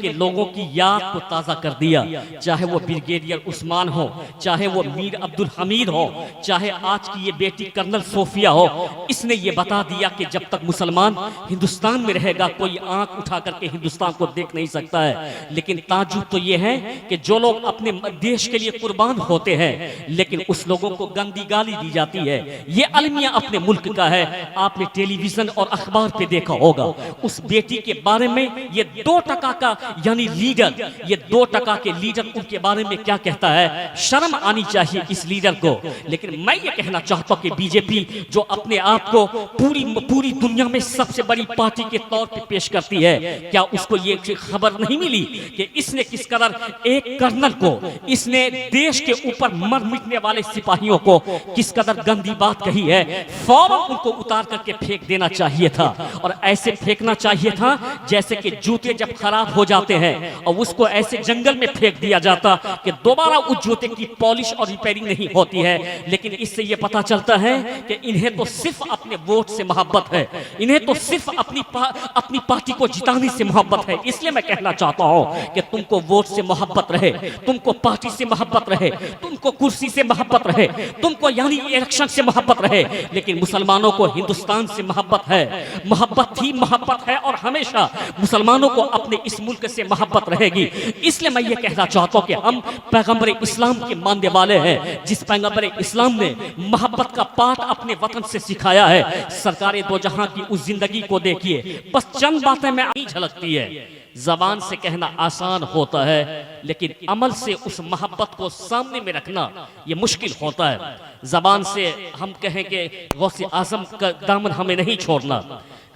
के लोगों की याद को ताज़ा कर दिया, चाहे वो ब्रिगेडियर उस्मान हो, चाहे वो मीर अब्दुल हमीद हो, चाहे आज की ये बेटी कर्नल सोफिया हो। इसने ये बता दिया कि जब तक मुसलमान हिंदुस्तान में रहेगा कोई आंख उठा करके हिंदुस्तान को देख नहीं सकता है। लेकिन ताजुब तो ये है कि जो लोग अपने देश के लिए कुर्बान होते हैं लेकिन उस लोगों को गंदी गाली दी जाती है। ये अलमिया अपने मुल्क का है। आपने टेलीविजन और अखबार पे देखा होगा उस बेटी के बारे में, ये 2% का यानी लीडर, ये 2% के लीडर उनके बारे में क्या कहता है। शर्म आनी चाहिए इस लीडर को। लेकिन मैं ये कहना चाहता हूं कि बीजेपी जो अपने आप को पूरी दुनिया में सबसे बड़ी पार्टी के तौर पे पेश करती है, क्या उसको ये खबर नहीं मिली कि इसने किस कदर एक कर्नल को, इसने देश के ऊपर मर मिटने वाले सिपाहियों को किस कदर गंदी बात कही है। फौरन उनको उतार करके फेंक देना चाहिए था, और ऐसे फेंकना चाहिए था जैसे कि जूते जब खराब हो जाते हैं और उसको ऐसे जंगल में फेंक दिया जाता कि दोबारा उस जूते की पॉलिश और रिपेयरिंग नहीं होती है। लेकिन इससे यह पता चलता है कि इन्हें तो सिर्फ अपने वोट से मोहब्बत है, इन्हें तो सिर्फ अपनी पार्टी को जिताने से मोहब्बत है। इसलिए मैं कहना चाहता हूं कि तुमको वोट से मोहब्बत रहे, तुमको पार्टी से मोहब्बत रहे, तुमको कुर्सी से मोहब्बत रहे, तुमको यानी इलेक्शन से मोहब्बत रहे, लेकिन मुसलमानों को हिंदुस्तान से मोहब्बत है, मोहब्बत थी, मोहब्बत है और हमेशा मुसलमानों को अपने इस मुल्क से मोहब्बत रहेगी। इसलिए मैं ये कहना चाहता हूं कि हम पैगंबर इस्लाम के मानने वाले हैं। जिस पैगंबर इस्लाम ने मोहब्बत का पाठ अपने वतन से सिखाया है, सरकारे दो जहां की उस जिंदगी को देखिए, बस चंद बातें में नहीं झलकती है। जबान से कहना आसान होता है लेकिन अमल से उस मोहब्बत को सामने में रखना ये मुश्किल होता है। जबान से हम कहें कि गौसे आजम का दामन हमें नहीं छोड़ना,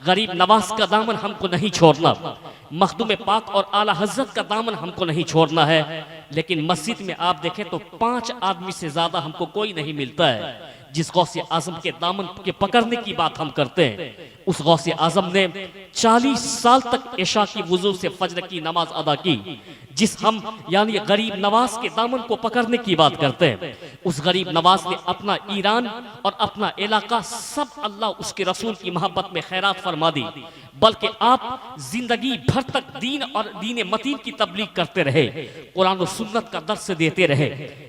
गरीब नवाज का दामन हमको नहीं छोड़ना, मखदूम पाक और आला हजरत का दामन हमको नहीं छोड़ना है। लेकिन मस्जिद में आप देखें तो 5 आदमी से ज्यादा हमको कोई नहीं मिलता है जिस गौसे आजम के दामन के पकड़ने की बात हम करते हैं। उस गौसे आजम ने 40 साल तक इशा की वुजू से फजर की नमाज अदा की। जिस हम यानी गरीब नवाज के दामन को पकड़ने की बात करते हैं, उस गरीब नवाज ने अपना ईरान और अपना इलाका सब अल्लाह उसके रसूल की मोहब्बत में खैरात फरमा दी। बल्कि आप जिंदगी भर तक दीन और दीन मतीन की तबलीग करते रहे, कुरान और सुन्नत का दर्स देते रहे,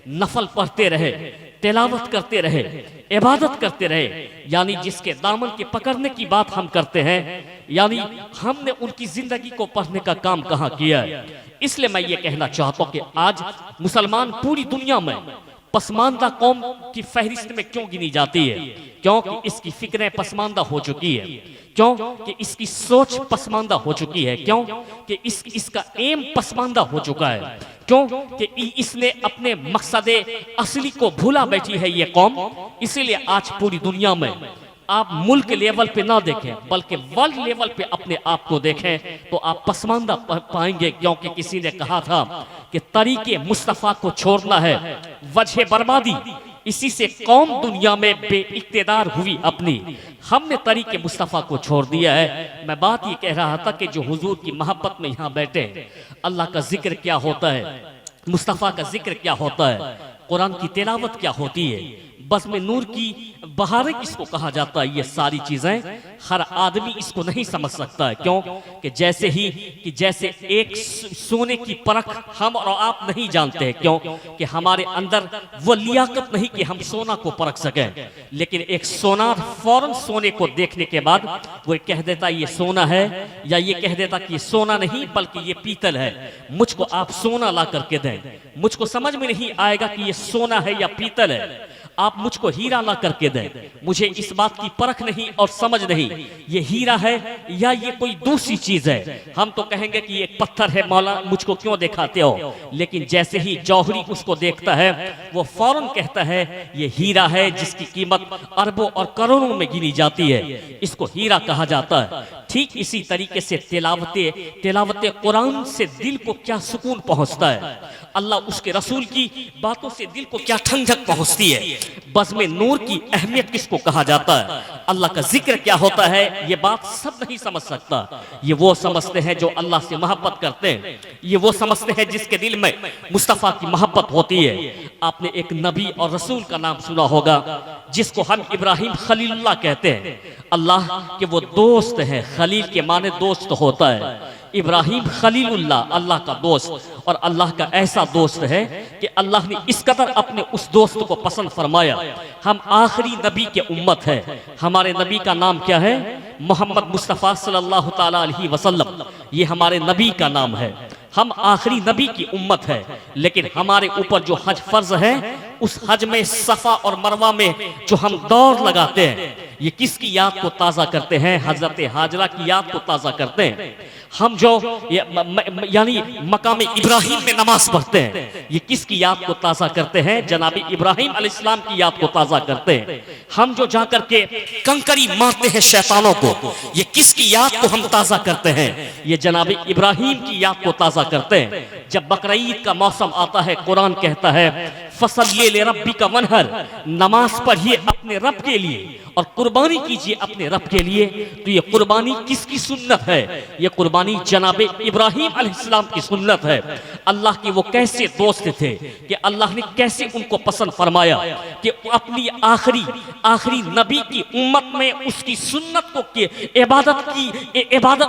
नफल पढ़ते रहे, तिलावत करते रहे, इबादत करते रहे। यानी जिसके दामन के पकड़ने की बात हम करते हैं, यानी हमने उनकी जिंदगी को पढ़ने का काम कहाँ किया है। इसलिए मैं ये कहना चाहता हूँ कि आज मुसलमान पूरी दुनिया में पसमानदा कौम की फहरिस्त में क्यों गिनी जाती है, क्योंकि इसकी फिक्रें पसमानदा हो चुकी है, क्यों कि इसकी सोच पसमानदा हो चुकी है, क्यों कि इसका एम पसमानदा हो चुका है, क्यों कि इसने अपने मकसद असली को भूला बैठी है ये कौम। इसीलिए आज पूरी दुनिया में आप मुल्क लेवल पे ना देखें बल्कि वर्ल्ड लेवल पे अपने आप को देखें तो आप पसमानदा पाएंगे। क्योंकि किसी ने कहा था कि तरीके मुस्तफ़ा को छोड़ना है वजह बर्बादी, इसी से कौम दुनिया में बेइक्तेदार हुई अपनी। हमने तरीके मुस्तफ़ा को छोड़ दिया है। मैं बात ये कह रहा था कि जो हुजूर की मोहब्बत में यहाँ बैठे, अल्लाह का जिक्र क्या होता है, मुस्तफ़ा का जिक्र क्या होता है, कुरान की तिलावत क्या होती है, बज़्म नूर की बहारें किसको कहा जाता है, ये सारी चीजें हर आदमी इसको नहीं समझ सकता है। क्यों कि जैसे एक सोने की परख हम और आप नहीं जानते हैं, क्यों कि हमारे अंदर वो लियाकत नहीं कि हम सोना को परख सकें। लेकिन एक सोनार फौरन सोने को देखने के बाद वो कह देता ये सोना है, या ये कह देता कि ये सोना नहीं बल्कि ये पीतल है, मुझको आप सोना ला करके दें। मुझको समझ में नहीं आएगा कि ये सोना है या पीतल है, आप मुझको हीरा ला करके दें, मुझे इस बात की परख नहीं और समझ नहीं ये हीरा है या ये कोई दूसरी चीज है। हम तो कहेंगे कि ये पत्थर है, मौला मुझको क्यों दिखाते हो। लेकिन जैसे ही जौहरी उसको देखता है वो फौरन कहता है ये हीरा है जिसकी कीमत अरबों और करोड़ों में गिनी जाती है, इसको हीरा कहा जाता है। ठीक इसी तरीके से तिलावत कुरान से दिल को क्या सुकून पहुंचता है, अल्लाह उसके रसूल की बातों से दिल को क्या ठंडक पहुंचती है। बज़्म नूर की अहमियत किसको कहा जाता है, अल्लाह का जिक्र क्या होता है, ये बात सब नहीं समझ सकता। ये वो समझते हैं जो अल्लाह से मोहब्बत करते हैं, ये वो समझते हैं जिसके दिल में मुस्तफ़ा की मोहब्बत होती है। आपने एक नबी और रसूल का नाम सुना होगा जिसको हम इब्राहिम खलीलुल्लाह कहते हैं। अल्लाह के वो दोस्त हैं, खलील के माने दोस्त होता है। इब्राहिम खलीलुल्लाह, अल्लाह का दोस्त, और अल्लाह का ऐसा दोस्त है कि अल्लाह ने इस कदर अपने उस दोस्त को पसंद फरमाया। हम आखिरी नबी के उम्मत है। हमारे नबी का नाम क्या है? मोहम्मद मुस्तफ़ा सल्लल्लाहु ताला अलैहि वसल्लम, ये हमारे नबी का नाम है। हम आखिरी नबी की उम्मत है, लेकिन हमारे ऊपर जो हज फर्ज है, उस हज में सफ़ा और मरवा में जो हम दौड़ लगाते हैं, ये किसकी याद को ताज़ा करते हैं? हजरत हाजरा की याद को ताज़ा करते हैं। हम जो यानी मकाम इब्राहिम में नमाज पढ़ते हैं, ये किसकी याद को ताज़ा करते हैं? जनाबी इब्राहिम अलैहिस्सलाम की याद को ताज़ा करते हैं। हम जो जाकर के कंकरी मारते हैं शैतानों को, ये किसकी याद को हम ताज़ा करते हैं? ये जनाबी इब्राहिम की याद को ताज़ा करते हैं। जब बकरीद का मौसम आता है, कुरान कहता है फसल्ली लिरब्बिका वनहर, नमाज पढ़िए अपने रब के लिए और कुर्बानी कीजिए अपने रब के लिए। तो ये कुर्बानी किसकी सुन्नत है? ये कुर्बानी जनाबे इब्राहिम अलैहिस्सलाम की सुन्नत है। अल्लाह के वो कैसे दोस्त थे कि अल्लाह ने कैसे उनको पसंद फरमाया कि अपनी आखिरी नबी की उम्मत में उसकी सुन्नत को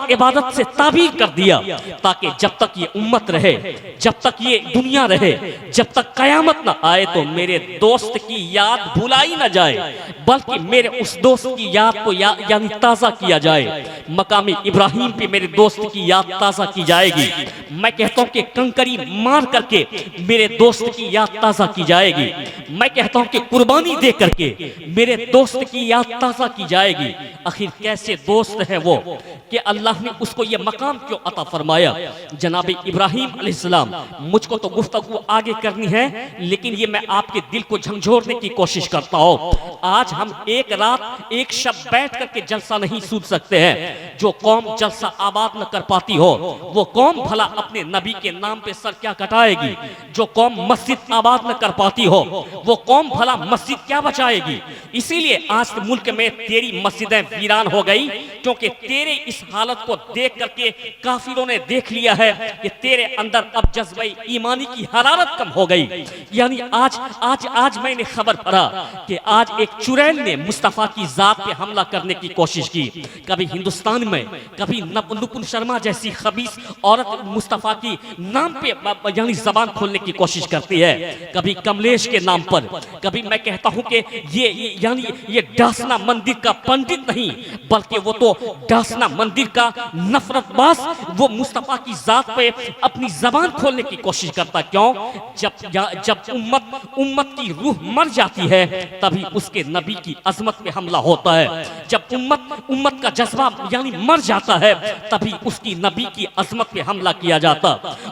इबादत से ताबीर कर दिया, ताकि जब तक ये उम्मत रहे, जब तक ये दुनिया रहे, जब तक कयामत न आए, तो मेरे दोस्त की याद भुलाई न जाए, बल्कि मेरे उस दोस्त की याद को यानी ताज़ा किया जाए। मकामी इब्राहिम पे मेरे दोस्त की याद ताज़ा की जाएगी। मैं कहता हूँ कि कंकरी मार करके मेरे दोस्त की याद ताज़ा की जाएगी। मैं कहता हूँ कि कुर्बानी दे करके मेरे दोस्त की याद ताज़ा की जाएगी। आखिर कैसे दोस्त है वो कि अल्लाह ने उसको ये मकाम क्यों अता फरमाया? जनाब इब्राहिम अलैहिस्सलाम, मुझको तो गुफ्तगू आगे करनी है, लेकिन ये मैं आपके दिल को झंझोड़ने की कोशिश करता हूँ। आज हम एक रात एक शब बैठ करके जलसा नहीं सूझ सकते हैं। जो कौम जलसा आबाद न कर पाती हो, वो कौम भला अपने नबी के नाम पे सर क्या कटाएगी? जो कौम मस्जिद आबाद न कर पाती हो, वो कौम भला मस्जिद क्या बचाएगी? इसीलिए आज मुल्क में तेरी मस्जिदें वीरान हो गई, क्योंकि तेरे इस हालत को देख करके काफिरों ने देख लिया है कि तेरे अंदर अब जज्बे ईमानी की हरारत कम हो गई। यानी आज मैंने खबर पढ़ा कि आज एक चुड़ैल ने मुस्तफ़ा की जात पे हमला करने की कोशिश की। कभी हिंदुस्तान में, कभी नुपुर शर्मा जैसी खबीस औरत मुस्तफ़ा की नाम पे यानी जबान खोलने की कोशिश करती है, कभी कमलेश के नाम पर। कभी मैं कहता हूं कि ये डासना मंदिर का पंडित नहीं, बल्कि वो तो डासना मंदिर का नफरतबाज, वो मुस्तफ़ा की जात पे अपनी जबान खोलने की कोशिश करता। क्यों? जब उम्मत की रूह मर जाती है, तभी उसके नबी की अजमत पे हमला होता है। जब उम्मत का जज्बा यानी मर जाता है, तभी उसकी नबी की अजमत पे हमला किया जाता,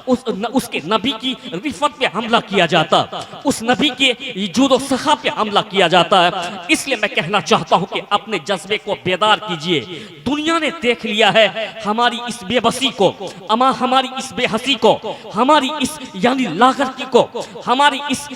उसके नबी की रिफत पे हमला किया जाता, उस नबी के जूदो सखा पे हमला किया जाता है। इसलिए मैं कहना चाहता हूं कि अपने जज्बे को बेदार कीजिए। दुनिया ने देख लिया है हमारी इस बेबसी को, हमारी इस बेहसी को, हमारी इस यानी लागरकी को, हमारी इस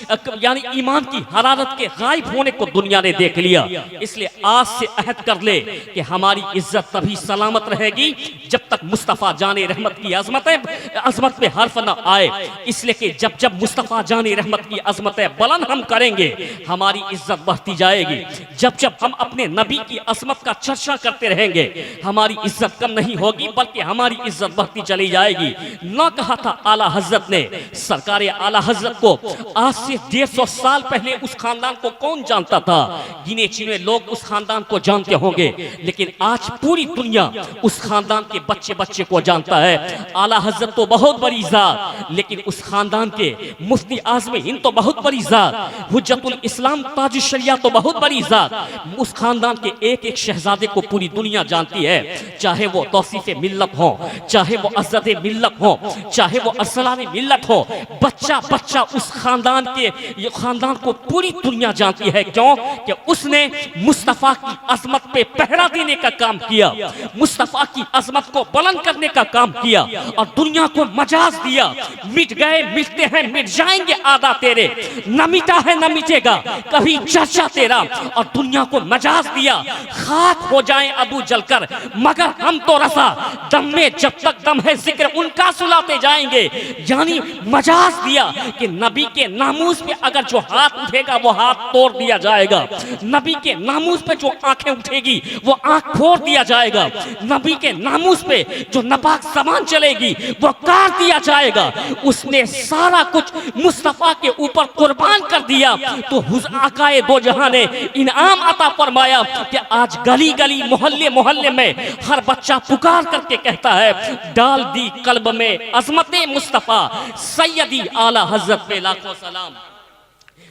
यानी ईमान की हरारत के गायब होने को दुनिया ने देख लिया। इसलिए आज से अहद कर ले कि हमारी इज्जत तभी सलामत रहेगी जब तक मुस्तफ़ा जाने रहमत की अजमत पे हर्फ न आए। इसलिए कि जब मुस्तफ़ा जाने रहमत की अजमत बुलंद हम करेंगे, हमारी इज्जत बढ़ती जाएगी। जब हम अपने नबी की अजमत का चर्चा करते रहेंगे, हमारी इज्जत कम नहीं होगी, बल्कि हमारी इज्जत बढ़ती चली जाएगी। न कहा था आला हजरत ने, सरकार आला हजरत को आज से 150 साल पहले उस खानदान को कौन जानता था? गिने चुने लोग उस खानदान को जानते होंगे, लेकिन आज पूरी दुनिया उस खानदान के बच्चे को जानता है। आला हजरत तो बहुत बड़ी जात, लेकिन उस खानदान के मुफ्ती आज़म हिंद तो बहुत बड़ी जात, हुज्जतुल इस्लाम ताजुश शरिया तो बहुत बड़ी जात। उस खानदान के एक एक शहजादे को पूरी दुनिया जानती है, चाहे वो तौसीफ़े मिल्लत हो, चाहे वो अज़्ज़ते मिल्लत हो, चाहे वो अरसलाने मिल्लत हो। बच्चा उस खानदान को पूरी दुनिया जानती है। क्यों? कि उसने मुस्तफ़ा की अजमत पे पहरा देने का काम किया, मुस्तफ़ा की अजमत को बुलंद करने का काम किया और दुनिया को मजाज दिया। मिट गए, मिटते हैं, मिट जाएंगे आदा तेरे, न मिटा है न मिटेगा कभी चर्चा तेरा। और दुनिया को मजाज दिया, खाक हो जाए अबू जलकर, मगर हम तो रसा दम में जब तक दम है जिक्र उनका सुलाते जाएंगे। यानी मजाज दिया कि नबी के नामूस पे अगर जो हाथ उठेगा वो हाथ तोड़ दिया जाएगा, नबी के नामूस पे जो आंखें उठेगी वो आंख फोड़ दिया जाएगा, नबी के नामूस पे जो नापाक सामान चलेगी वो काट दिया जाएगा। उसने सारा कुछ मुस्तफा के ऊपर कुर्बान कर दिया। तो आकाए दो जहां ने इनाम अता फरमाया कि आज गली गली मोहल्ले मोहल्ले में हर बच्चा पुकार करके कहता है, डाल दी कल्ब में अजमते मुस्तफा सैयदी आला हजरत पे लाखों सलाम।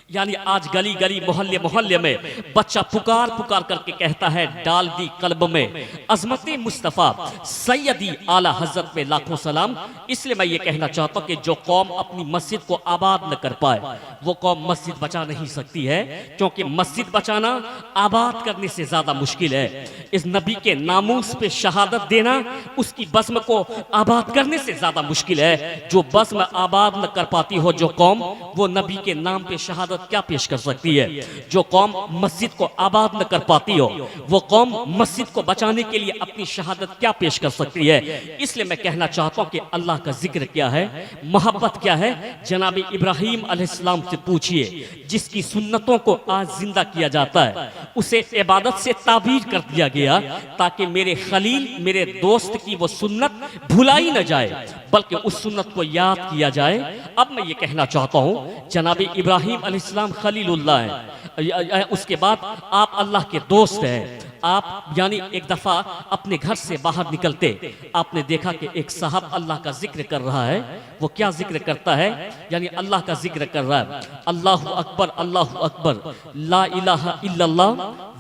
यानी आज गली गली मोहल्ले मोहल्ले में बच्चा पुकार पुकार करके कहता है, डाल दी कल्ब में अजमत मुस्तफ़ा सैयदी आला हजरत पे लाखों सलाम। इसलिए मैं ये कहना चाहता हूँ कि जो कौम अपनी मस्जिद को आबाद न कर पाए वो कौम मस्जिद बचा नहीं सकती है, क्योंकि मस्जिद बचाना आबाद करने से ज्यादा मुश्किल है। इस नबी के नामूस पे शहादत देना उसकी बज़्म को आबाद करने से ज्यादा मुश्किल है। जो बज़्म आबाद न कर पाती हो जो कौम, वो नबी के नाम पे शहादत क्या पेश कर सकती है। जो कौम मस्जिद को आबाद न कर पाती हो वो कौम मस्जिद को बचाने के लिए अपनी शहादत क्या पेश कर सकती है। इसलिए मैं कहना चाहता हूं कि अल्लाह का जिक्र क्या है, मोहब्बत क्या है। जनाब इब्राहिम अलैहिस्सलाम से पूछिए, जिसकी सुन्नतों को आज जिंदा किया जाता है उसे इबादत से ताबीर कर दिया गया ताकि मेरे खलील मेरे दोस्त की वो सुन्नत भुलाई न जाए बल्कि उस सुन्नत को याद किया जाए। अब मैं ये कहना चाहता हूँ, जनाब इब्राहिम अलैहिस्सलाम खलीलुल्लाह हैं, उसके बाद आप अल्लाह के दोस्त हैं। आप यानी एक दफ़ा अपने घर से बाहर निकलते आपने देखा कि एक साहब अल्लाह का जिक्र कर रहा है। वो क्या जिक्र करता है, यानी अल्लाह का जिक्र कर रहा है, अल्लाहु अकबर ला इलाहा इल्लल्लाह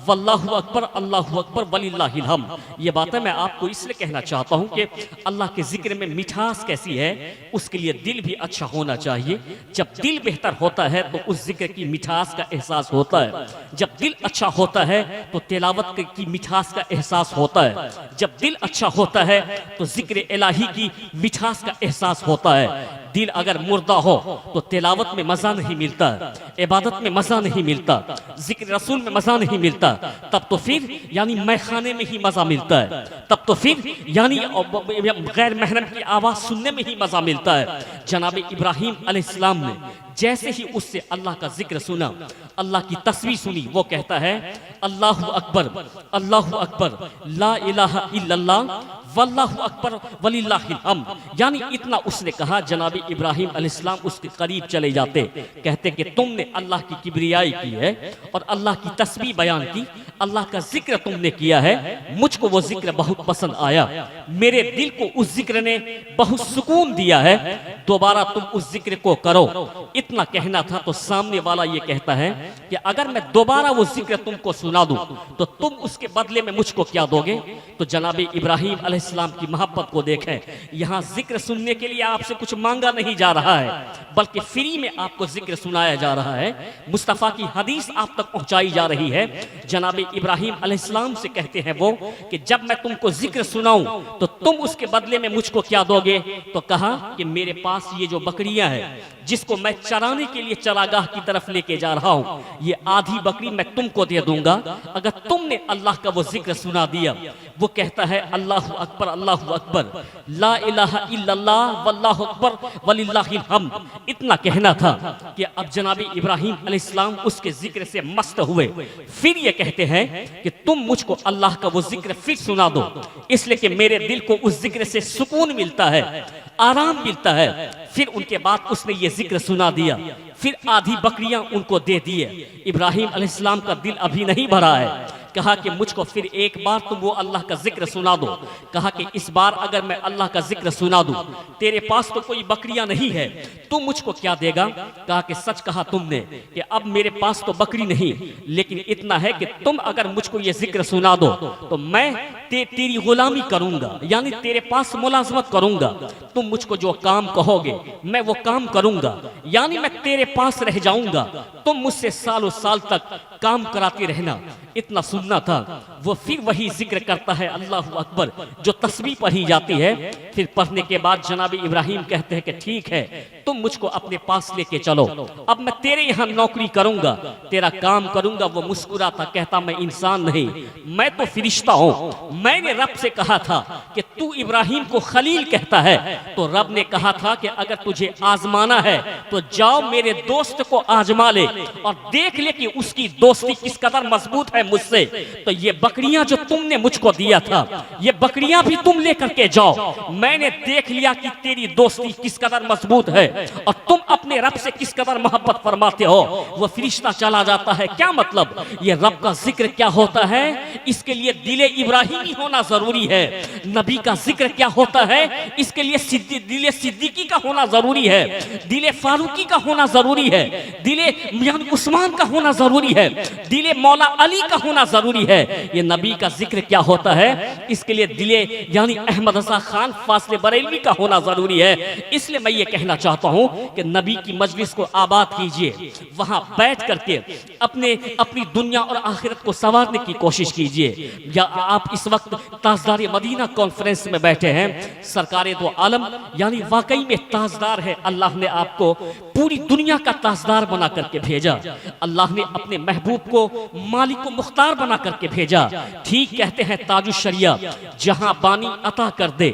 वल्लाहु अकबर वलिल्लाहिल हम्द। ये बातें मैं आपको इसलिए कहना चाहता हूँ कि अल्लाह के जिक्र में मिठास कैसी है, उसके लिए दिल भी अच्छा होना चाहिए। जब दिल बेहतर होता है तो उस जिक्र की मिठास का एहसास होता है। जब दिल अच्छा होता है तो तिलावत की मिठास का एहसास होता है। जब दिल अच्छा होता है तो जिक्र इलाही की मिठास का एहसास होता है। दिल अगर मुर्दा हो तो तिलावत में मजा नहीं मिलता, इबादत में मजा नहीं मिलता, जिक्र रसूल में मजा नहीं मिलता। तब तो फिर यानी मैखाने में ही मजा मिलता है, तब तो फिर यानी गैर महरम की आवाज सुनने में ही मजा मिलता है। जनाब इब्राहिम अलैहिस्सलाम ने जैसे ही उससे अल्लाह का जिक्र सुना, अल्लाह की तस्वीर सुनी, वो कहता है अल्लाहु अकबर ला इलाहा इल्लल्लाह वल्लाहु अकबर वलिल्लाहिल हम्द। यानी इतना उसने कहा, जनाब इब्राहिम अलैहिस्सलाम उसके करीब चले जाते, कहते कि तुमने अल्लाह की किबरियाई की है और अल्लाह की तस्बीह बयान की, अल्लाह का जिक्र तुमने किया है, मुझको वो जिक्र बहुत पसंद आया, मेरे दिल को उस जिक्र ने बहुत सुकून दिया है, दोबारा तुम उस जिक्र को करो। इतना कहना था तो सामने वाला ये कहता है कि अगर मैं दोबारा वो जिक्र तुमको सुना दूं तो तुम उसके बदले में मुझको क्या दोगे। तो जनाब इब्राहिम अलैहिस्सलाम की मोहब्बत को देखें, यहाँ जिक्र सुनने के लिए आपसे कुछ मांगा नहीं जा रहा है बल्कि फ्री में आपको जिक्र सुनाया जा रहा है, मुस्तफ़ा की हदीस आप तक पहुंचाई जा रही है। जनाब इब्राहिम अलैहिस्सलाम से कहते हैं वो कि जब मैं तुमको जिक्र सुनाऊं तो तुम उसके बदले में मुझको क्या दोगे। तो कहा कि मेरे पास ये जो बकरियां हैं जिसको मैं चराने के लिए चरागाह की तरफ लेके जा रहा हूं, ये आधी बकरी मैं तुमको दे दूंगा अगर तुमने अल्लाह का वो जिक्र सुना दिया। वो कहता है अल्लाहु अकबर ला इलाहा इल्लल्लाह वल्लाहु अकबर वलिल्लाहिल हम्द। इतना कहना था कि अब जनाब इब्राहिम अलैहिस्सलाम उसके जिक्र से मस्त हुए। फिर ये कहते हैं कि तुम मुझको अल्लाह का वो जिक्र फिर सुना दो, इसलिए कि मेरे दिल को उस जिक्र से सुकून मिलता है, आराम मिलता है। फिर उनके बाद उसने ये जिक्र सुना दिया, फिर आधी बकरियां उनको दे दिए। इब्राहिम अलैहिस्सलाम का दिल अभी नहीं भरा है, कहा कि मुझको फिर एक बार तुम वो अल्लाह का जिक्र सुना दो। कहा कि इस बार अगर मैं अल्लाह का जिक्र सुना दूं, तेरे पास तो कोई बकरियां नहीं है, तुम मुझको क्या देगा। कहा कि सच कहा तुमने कि अब मेरे पास तो बकरी नहीं, लेकिन इतना है कि तुम अगर मुझको ये जिक्र सुना दो तो मैं तेरी गुलामी करूंगा, यानी तेरे पास मुलाजमत करूंगा। तुम मुझको जो काम कहोगे मैं वो काम करूंगा, यानी मैं तेरे पास रह जाऊंगा, तुम मुझसे सालों साल तक काम कराते रहना। इतना सुनना था। वो फिर वही जिक्र करता है अल्लाहु अकबर, जो तस्बीह पढ़ी जाती है। फिर पढ़ने के बाद जनाब इब्राहिम कहते हैं कि ठीक है, तुम मुझको अपने पास लेके चलो, अब मैं तेरे यहाँ नौकरी करूंगा, तेरा काम करूंगा। वो मुस्कुरा था, कहता मैं इंसान नहीं, मैं तो फरिश्ता हूँ, मैंने रब से कहा था कि तू इब्राहिम को खलील कहता है, तो रब ने कहा था कि अगर तुझे आजमाना है तो जाओ मेरे दोस्त को आजमा ले और देख ले कि उसकी दोस्ती किस कदर मजबूत है मुझसे। तो ये बकरियां जो तुमने मुझको दिया था, ये बकरियां भी तुम लेकर के जाओ। मैंने देख लिया कि तेरी दोस्ती किस कदर मजबूत है और तुम अपने रब से किस कदर मोहब्बत फरमाते हो। वो फरिश्ता चला जाता है। क्या मतलब? ये रब का जिक्र क्या होता है, इसके लिए दिले इब्राहिमी होना जरूरी है। नबी का जिक्र क्या होता है, इसके लिए दिले सिद्दीकी का होना जरूरी है, दिले फारूकी का होना जरूरी है, दिले उस्मान का होना जरूरी है, दिले मौला अली का होना जरूरी है। ये नबी का जिक्र क्या होता है, इसके लिए दिले यानी अहमद रजा खान फासले बरेलवी का होना जरूरी है। इसलिए मैं ये कहना चाहता हूं कि नबी की मजलिस को आबाद कीजिए, वहां बैठ करके अपनी दुनिया और आखिरत को संवारने की कोशिश कीजिए। या आप इस वक्त ताजदार मदीना कॉन्फ्रेंस में बैठे हैं, सरकार दो आलम यानी वाकई में ताजदार है। अल्लाह ने आपको पूरी दुनिया का ताजदार बना करके भेजा। अल्लाह ने अपने महबूब को मालिक मुख्तार बना करके भेजा। ठीक कहते हैं ताजु शरिया, जहां बानी अता कर दे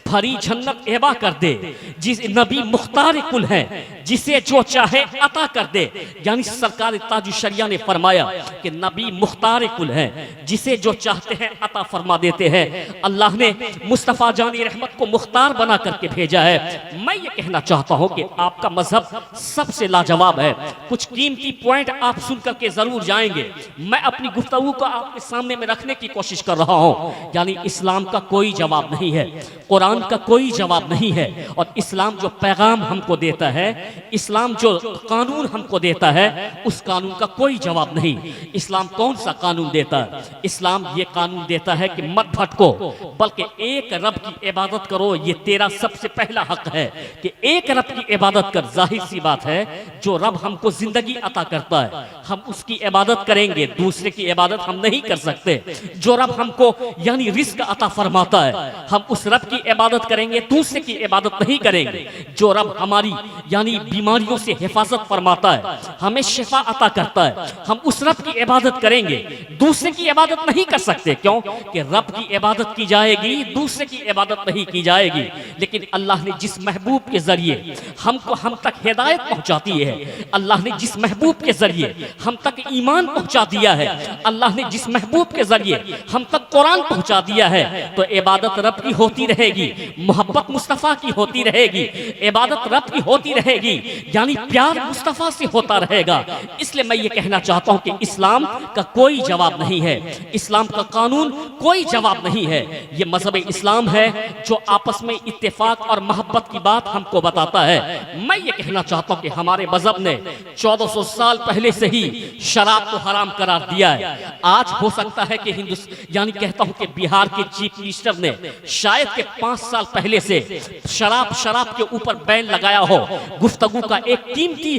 फरी जन्नत एबा कर दे। जिस नबी मुख्तार कुल है, जिसे जो चाहे अता कर दे। यानी सरकार ताजु शरिया ने फरमाया कि नबी मुख्तार कुल है, जिसे जो चाहते हैं अता फरमा देते हैं। अल्लाह ने मुस्तफ़ा जानी रहमत को मुख्तार बना करके भेजा है। मैं ये कहना चाहता हूँ कि आपका मजहब सबसे लाजवाब है। कुछ कीमती पॉइंट आप सुन करके जरूर जाएंगे। मैं अपनी गुफ्तगू को आपके सामने में रखने की कोशिश कर रहा हूँ। यानी इस्लाम का कोई जवाब नहीं है, कुरान का कोई जवाब नहीं है, और इस्लाम जो पैगाम हमको देता है, इस्लाम जो कानून हमको देता है, उस कानून का कोई जवाब नहीं। इस्लाम कौन सा कानून देता है? इस्लाम ये कानून देता है कि मत भटको, बल्कि एक रब की इबादत करो। ये तेरा सबसे पहला हक है कि एक रब की इबादत कर। जाहिर सी बात है, जो रब हमको जिंदगी अता करता है हम उसकी इबादत करेंगे, दूसरे की इबादत हम नहीं कर सकते। जो रब हमको यानी रिस्क अता फरमाता है हम उस रब की इबादत करेंगे, दूसरे की इबादत नहीं करेंगे। जो रब हमारी यानी बीमारियों से हिफाजत फरमाता है, हमें शिफा अता करता है, हम उस रब की इबादत करेंगे, दूसरे की इबादत नहीं कर सकते। क्यों? कि रब की इबादत की जाएगी, दूसरे की इबादत नहीं की जाएगी। लेकिन अल्लाह ने जिस महबूब के जरिए हमको हम तक हिदायत पहुंचाती है, अल्लाह ने जिस महबूब के जरिए हम तक ईमान पहुंचा दिया है, अल्लाह ने जिस महबूब के जरिए हम तक कुरान पहुंचा दिया है, तो इबादत रब की होती रहेगी, मोहब्बत मुस्तफ़ा की होती रहेगी, इबादत रब की होती रहेगी, यानी प्यार मुस्तफ़ा से होता रहेगा। इसलिए मैं ये कहना चाहता हूं कि इस्लाम का कोई जवाब नहीं है, इस्लाम का कानून कोई जवाब नहीं है। ये मजहब इस्लाम है जो आपस में इत्तेफाक और मोहब्बत की बात हमको बताता है। मैं ये कहना चाहता हूं कि हमारे मजहब ने 1400 साल पहले से ही शराब को हराम करार दिया है। आज हो सकता है कि यानी कहता हूं कि बिहार के चीफ मिनिस्टर ने शायद के 5 साल पहले से शराब के ऊपर बैन लगाया हो। गुफ्तगू का एक कीमती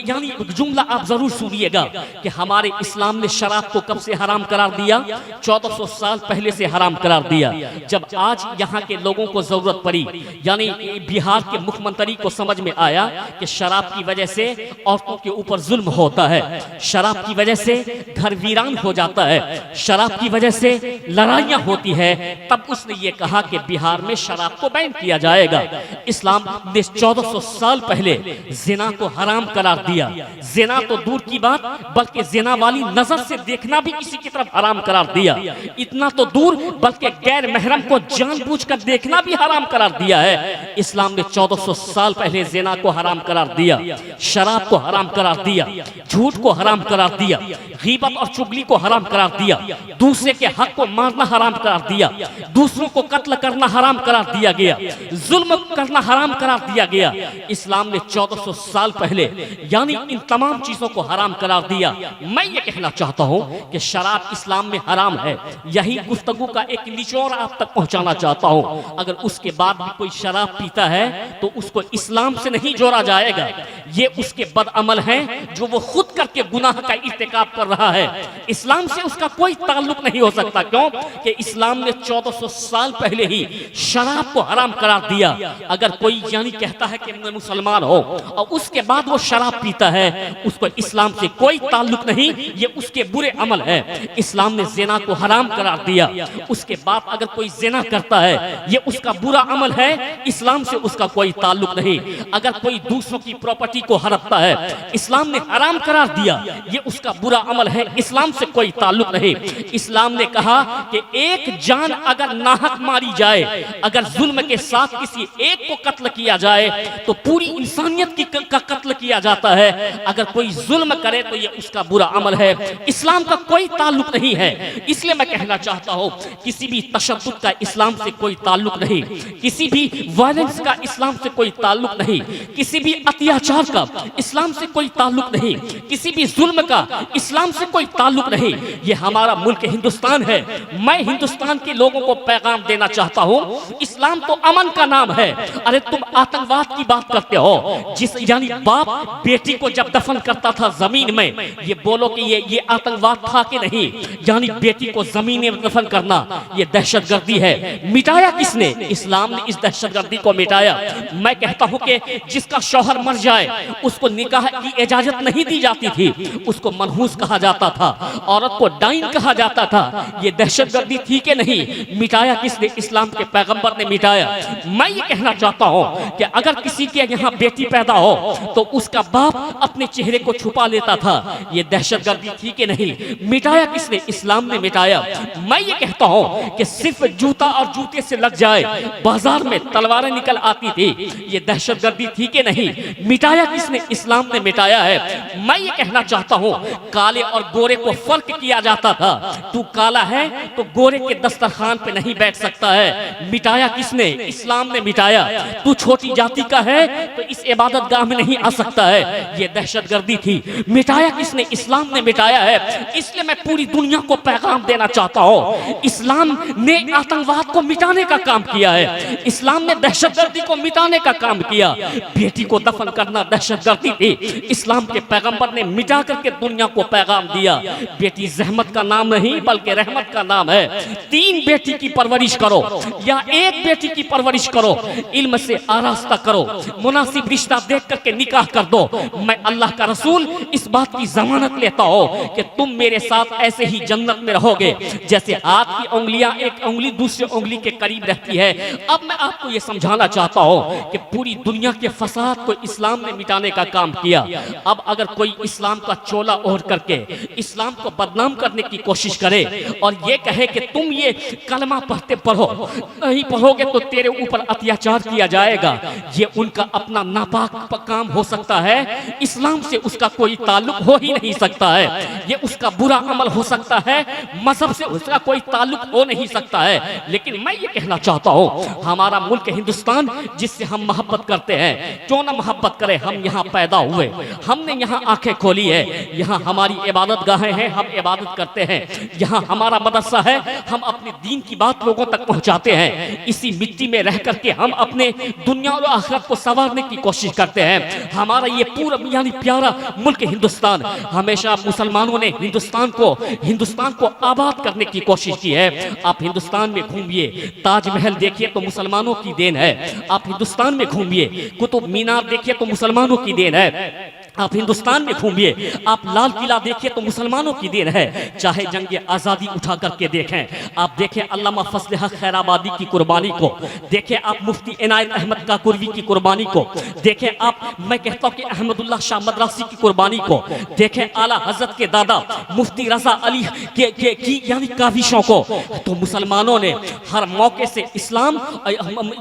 यानी जुमला आप जरूर सुनिएगा कि हमारे इस्लाम ने शराब को कब से हराम करार दिया? 1400 साल पहले से हराम करार दिया। जब आज यहाँ के लोगों को जरूरत पड़ी, यानी बिहार के मुख्यमंत्री को समझ में आया कि शराब की वजह से औरतों के ऊपर जुल्म होता है, शराब की वजह से घर वीरान हो जाता है, शराब की वजह से लड़ाइयाँ होती है, तब उसने ये कहा कि बिहार में शराब को बैन किया जाएगा। इस्लाम ने 1400 साल पहले जिना को हराम करार दिया। जिना तो दूर की बात, बल्कि जिना वाली नजर से देखना भी किसी की तरफ हराम करार दिया। इतना तो दूर, बल्कि गैर महरम को जानबूझकर देखना भी हराम करार दिया है। इस्लाम ने 1400 साल पहले जिना को हराम करार दिया, शराब को हराम करार दिया, झूठ को हराम करार दिया, गीबत और चुगली को हराम करार दिया, दूसरे के हक को मारना हराम करार दिया, दूसरों को कत्ल करना हराम करार दिया गया, जुल्म करना हराम करार दिया गया। इस्लाम ने 1400 साल पहले यानी इन तमाम चीजों को हराम करार दिया। मैं ये कहना चाहता हूं कि शराब इस्लाम में हराम है। यही गुफ्तगू का एक निचोड़ आप तक पहुंचाना चाहता हूं। अगर उसके बाद भी कोई शराब पीता है तो उसको इस्लाम से नहीं जोड़ा जाएगा। ये उसके बदअमल हैं जो वो खुद करके गुनाह का इर्तिकाब कर रहा है। इस्लाम से उसका कोई ताल्लुक नहीं हो सकता। क्यों कि इस्लाम ने 1400 साल पहले ही शराब को हराम करार दिया। अगर कोई यानी कहता है कि मैं मुसलमान हो और उसके बाद वो शराब पीता है, उसको इस्लाम से कोई ताल्लुक नहीं, ये उसके बुरे अमल है। इस्लाम ने ज़िना को हराम करार दिया, उसके बाद अगर कोई ज़िना करता है ये उसका बुरा अमल है, इस्लाम से उसका कोई ताल्लुक नहीं। अगर कोई दूसरों की प्रॉपर्टी को हड़पता है, इस्लाम ने हराम करार दिया, ये उसका बुरा अमल है, इस्लाम से कोई ताल्लुक नहीं। इस्लाम ने कहा कि एक जान अगर नाहक मारी जाए, अगर जुल्म के साथ किसी एक को कत्ल किया जाए तो पूरी इंसानियत का कत्ल किया जाता है। अगर कोई जुल्म करे तो ये उसका बुरा अमल है, इस्लाम का कोई ताल्लुक नहीं है। इसलिए मैं कहना चाहता हूँ किसी भी तशद्दुद का इस्लाम से कोई ताल्लुक नहीं, किसी भी वायलेंस का इस्लाम से कोई ताल्लुक नहीं, किसी भी अत्याचार का इस्लाम से कोई ताल्लुक नहीं, किसी भी जुल्म का इस्लाम से कोई ताल्लुक नहीं। ये हमारा मुल्क हिंदुस्तान है। मैं हिंदुस्तान के लोगों को पैगाम देना चाहता हूँ, इस्लाम तो अमन का नाम है। अरे तुम आतंकवाद की बात करते हो, जिस यानी बाप बेटी को जब दफन करता था जमीन में, ये बोलो कि ये आतंकवाद था कि नहीं? यानी बेटी को जमीन में दफन करना ये दहशतगर्दी है। मिटाया किसने? इस्लाम ने इस दहशतगर्दी को मिटाया। मैं कहता हूँ कि जिसका शौहर मर जाए उसको निकाह की इजाजत नहीं दी जाती थी, उसको मनहूस कहा जाता था, औरत को डाइन कहा जाता था। ये दहशतगर्दी थी कि नहीं? मिटाया किसने? इस्लाम के पैगंबर ने मिटाया। मैं ये कहना चाहता हूँ कि अगर किसी के यहाँ बेटी पैदा हो तो उसका बाप अपने चेहरे को छुपा लेता था, ये दहशतगर्दी थी कि नहीं? मिटाया किसने? इस्लाम ने मिटाया। मैं ये कहता हूँ कि सिर्फ जूता और जूते से लग जाए, बाजार में तलवारें निकल आती थी, ये दहशतगर्दी थी कि नहीं? मिटाया किसने? इस्लाम ने मिटाया है। मैं ये कहना चाहता हूँ काले और गोरे को फर्क किया जाता था, तू काला है तो गोरे के दस्तरखान पे नहीं बैठ सकता है, मिटाया किसने? इस्लाम ने मिटाया। तू छोटी जाति का है तो इस इबादत गाह में नहीं आ सकता है, ये दहशतगर्दी थी, मिटाया किसने? इस्लाम ने मिटाया है। इसलिए मैं पूरी दुनिया को पैगाम देना चाहता हूँ, इस्लाम ने आतंकवाद को मिटाने का काम किया है, इस्लाम ने दहशतगर्दी को मिटाने का काम किया। बेटी को दफन करना दहशतगर्दी थी, इस्लाम के पैगंबर ने मिटा करके दुनिया को पैगाम दिया। बेटी जहमत का नाम नहीं बल्कि रहमत का नाम है। 3 बेटी की परवरिश करो या 1 बेटी की परवरिश करो, इल्म से आरास्ता करो, मुनासिब रिश्ता देख करके निकाह कर दो। मैं अल्लाह का रसूल इस बात की जमानत लेता हूँ कि तुम मेरे साथ ऐसे ही जन्नत में रहोगे जैसे हाथ की उंगलियां एक उंगली दूसरी उंगली के करीब रहती है। अब मैं आपको ये समझाना चाहता हूँ कि पूरी दुनिया के फसाद को इस्लाम ने मिटाने का काम किया। अब अगर कोई इस्लाम का चोला ओढ़ करके इस्लाम को बदनाम करने की कोशिश करे और ये कहे कि तुम ये कलमा पढ़ो, नहीं पढ़ोगे तो तेरे ऊपर अत्याचार किया जाएगा, ये उनका अपना नापाक काम हो सकता है, इस्लाम से उसका कोई ताल्लुक हो ही नहीं सकता है, ये उसका बुरा अमल हो सकता है, मजहब से उसका कोई ताल्लुक हो नहीं सकता है। लेकिन मैं ये कहना चाहता हूँ हमारा मुल्क हिंदुस्तान जिससे हम मोहब्बत करते हैं, क्यों ना मोहब्बत करें, हम यहाँ पैदा हुए, हमने यहाँ आंखें खोली है, यहाँ हमारी इबादत गाहें हैं, हम इबादत करते हैं, यहाँ हमारा मदरसा है, हम अपने दीन की बात लोगों तक पहुँचाते हैं। इसी मिट्टी में रह करके हम अपने दुनिया और आखिरत को संवारने की कोशिश करते हैं। हमारा ये पूरा यानी प्यारा मुल्क हिंदुस्तान, हमेशा मुसलमानों ने हिंदुस्तान को आबाद करने की कोशिश की है। आप हिंदुस्तान में घूमिए, ताजमहल देखिए तो मुसलमानों की देन है, आप हिंदुस्तान में घूमिए, कुतुब मीनार देखिए तो मुसलमानों की देन है, आप हिंदुस्तान में घूमिए, आप लाल किला देखिए तो मुसलमानों की देन है। चाहे जंग आज़ादी उठा करके देखें, आप देखें अल्लामा फजल हक खैराबादी की कुर्बानी को, देखें आप मुफ्ती इनायत अहमद काकुरवी की कुर्बानी को, देखें आप मैं कहता हूँ कि अहमदुल्लाह शाह मदरासी की कुर्बानी को, देखें आला हजरत के दादा मुफ्ती रजा अली की यानी काविशों को। तो मुसलमानों ने हर मौके से इस्लाम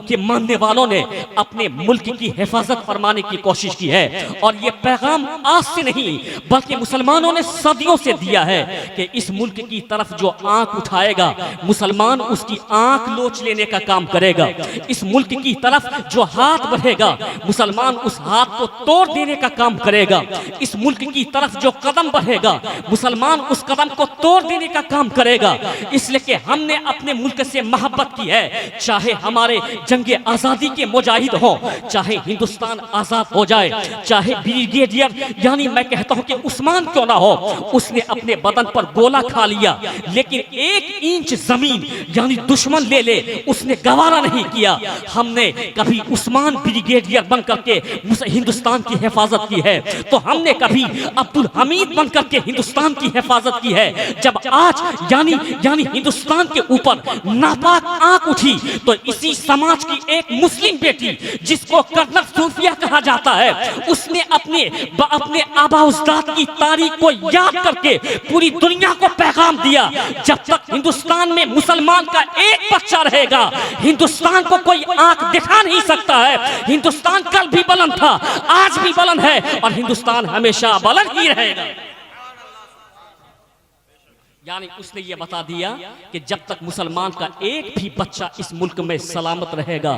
के मानने वालों ने अपने मुल्क की हिफाजत फरमाने की कोशिश की है। और ये पैगाम आज से नहीं बल्कि मुसलमानों ने सदियों से दिया है कि इस मुल्क की तरफ जो आंख उठाएगा मुसलमान उसकी आंख लोच लेने का काम करेगा। इस मुल्क की तरफ जो हाथ बढ़ेगा मुसलमान उस हाथ को तोड़ देने का काम करेगा। इस मुल्क की तरफ जो कदम बढ़ेगा मुसलमान उस कदम को तोड़ देने का काम करेगा। इसलिए कि हमने अपने मुल्क से मोहब्बत की है, चाहे हमारे जंगे आजादी के मुजाहिद हो, चाहे हिंदुस्तान आजाद हो जाए, चाहे ब्रिगेडियर यानी मैं कहता हूं कि उस्मान क्यों ना हो, उसने अपने बदन पर गोला खा लिया लेकिन 1 इंच जमीन यानी दुश्मन ले ले उसने गवारा नहीं किया। हमने कभी उस्मान ब्रिगेडियर बनकर के हिंदुस्तान की हिफाजत की है तो हमने कभी अब्दुल हमीद बनकर के हिंदुस्तान की हिफाजत की है। जब आज यानी हिंदुस्तान के ऊपर नापाक आंख उठी तो इसी समाज की एक मुस्लिम बेटी जिसको कर्नल सूफिया कहा जाता है उसने अपने आबा-उजदाद की तारीख को याद करके पूरी दुनिया को पैगाम दिया, जब तक हिंदुस्तान में मुसलमान का एक बच्चा रहेगा हिंदुस्तान को कोई आंख दिखा नहीं सकता है। हिंदुस्तान कल भी बुलंद था, आज भी बुलंद है और हिंदुस्तान हमेशा बुलंद ही रहेगा। यानी उसने ये बता दिया कि जब तक मुसलमान का एक भी बच्चा इस मुल्क में सलामत रहेगा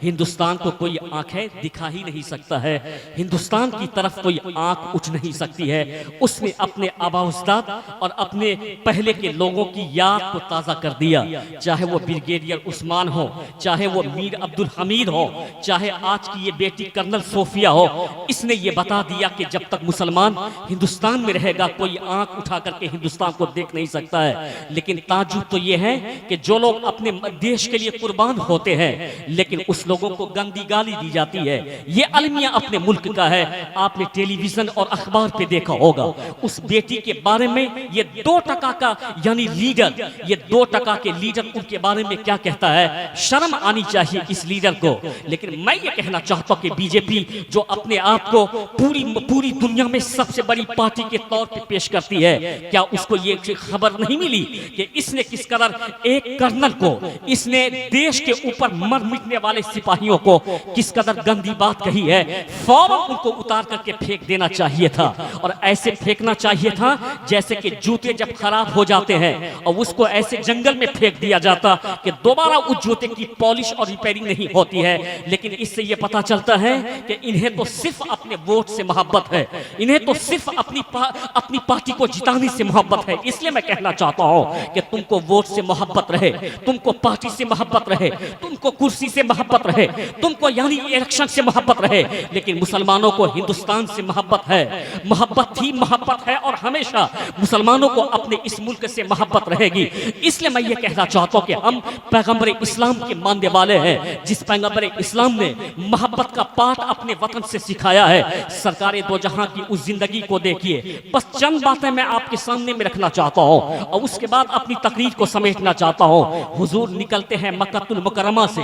हिंदुस्तान को कोई आंखें दिखा ही नहीं सकता है, हिंदुस्तान की तरफ कोई आंख उठ नहीं सकती है। उसने अपने आबा-उजदाद और अपने पहले के लोगों की याद को ताज़ा कर दिया, चाहे वो ब्रिगेडियर उस्मान हो, चाहे वो मीर अब्दुल हमीद हो, चाहे आज की ये बेटी कर्नल सोफिया हो। इसने ये बता दिया कि जब तक मुसलमान हिंदुस्तान में रहेगा कोई आंख उठा करके हिंदुस्तान को देख नहीं सकता है। लेकिन ताजुब तो यह है कि जो लोग अपने देश के लिए कुर्बान होते हैं लेकिन उस लोगों को गंदी गाली दी जाती है। ये अलमिया अपने मुल्क का है, आपने टेलीविजन और अखबार पे देखा होगा। उस बेटी के बारे में ये 2% का यानी लीडर, ये 2% के लीडर उनके बारे में क्या कहता है, शर्म आनी चाहिए इस लीडर को। लेकिन मैं ये कहना चाहता हूं कि बीजेपी जो अपने आप को पूरी दुनिया में सबसे बड़ी पार्टी के तौर पे पेश करती है, क्या उसको ये खबर नहीं मिली कि इसने किस कदर एक कर्नल को, इसने देश के ऊपर मर मिटने वाले सिपाहियों को किस कदर गंदी बात कही है। फौरन उनको उतार करके फेंक देना चाहिए था और ऐसे फेंकना चाहिए था जैसे कि जूते जब खराब हो जाते हैं और उसको ऐसे जंगल में फेंक दिया जाता कि दोबारा उस जूते की पॉलिश और रिपेयरिंग नहीं होती है। लेकिन इससे यह पता चलता है कि इन्हें तो सिर्फ अपने वोट से मोहब्बत है, इन्हें तो सिर्फ अपनी पार्टी को जिताने से मोहब्बत है। इसलिए मैं कहना चाहता हूं कि तुमको वोट से मोहब्बत रहे, तुमको पार्टी से मोहब्बत रहे, तुमको कुर्सी से मोहब्बत रहे, तुमको यानी इलेक्शन से मोहब्बत रहे, लेकिन मुसलमानों को हिंदुस्तान से मोहब्बत है, मोहब्बत थी, मोहब्बत है और हमेशा मुसलमानों को अपने इस मुल्क से मोहब्बत रहेगी। इसलिए मैं ये कहना चाहता हूं कि हम पैगंबर इस्लाम के मानने वाले हैं, जिस पैगंबर इस्लाम ने मोहब्बत का पाठ अपने वतन से सिखाया है। सरकारे दो जहां की उस जिंदगी को देखिए। बस चंद बातें मैं आपके सामने में रखना चाहता हूं और उसके बाद अपनी तकरीर को समेटना चाहता हूं। हुजूर निकलते हैं मक्कातुल मुकर्रमा से,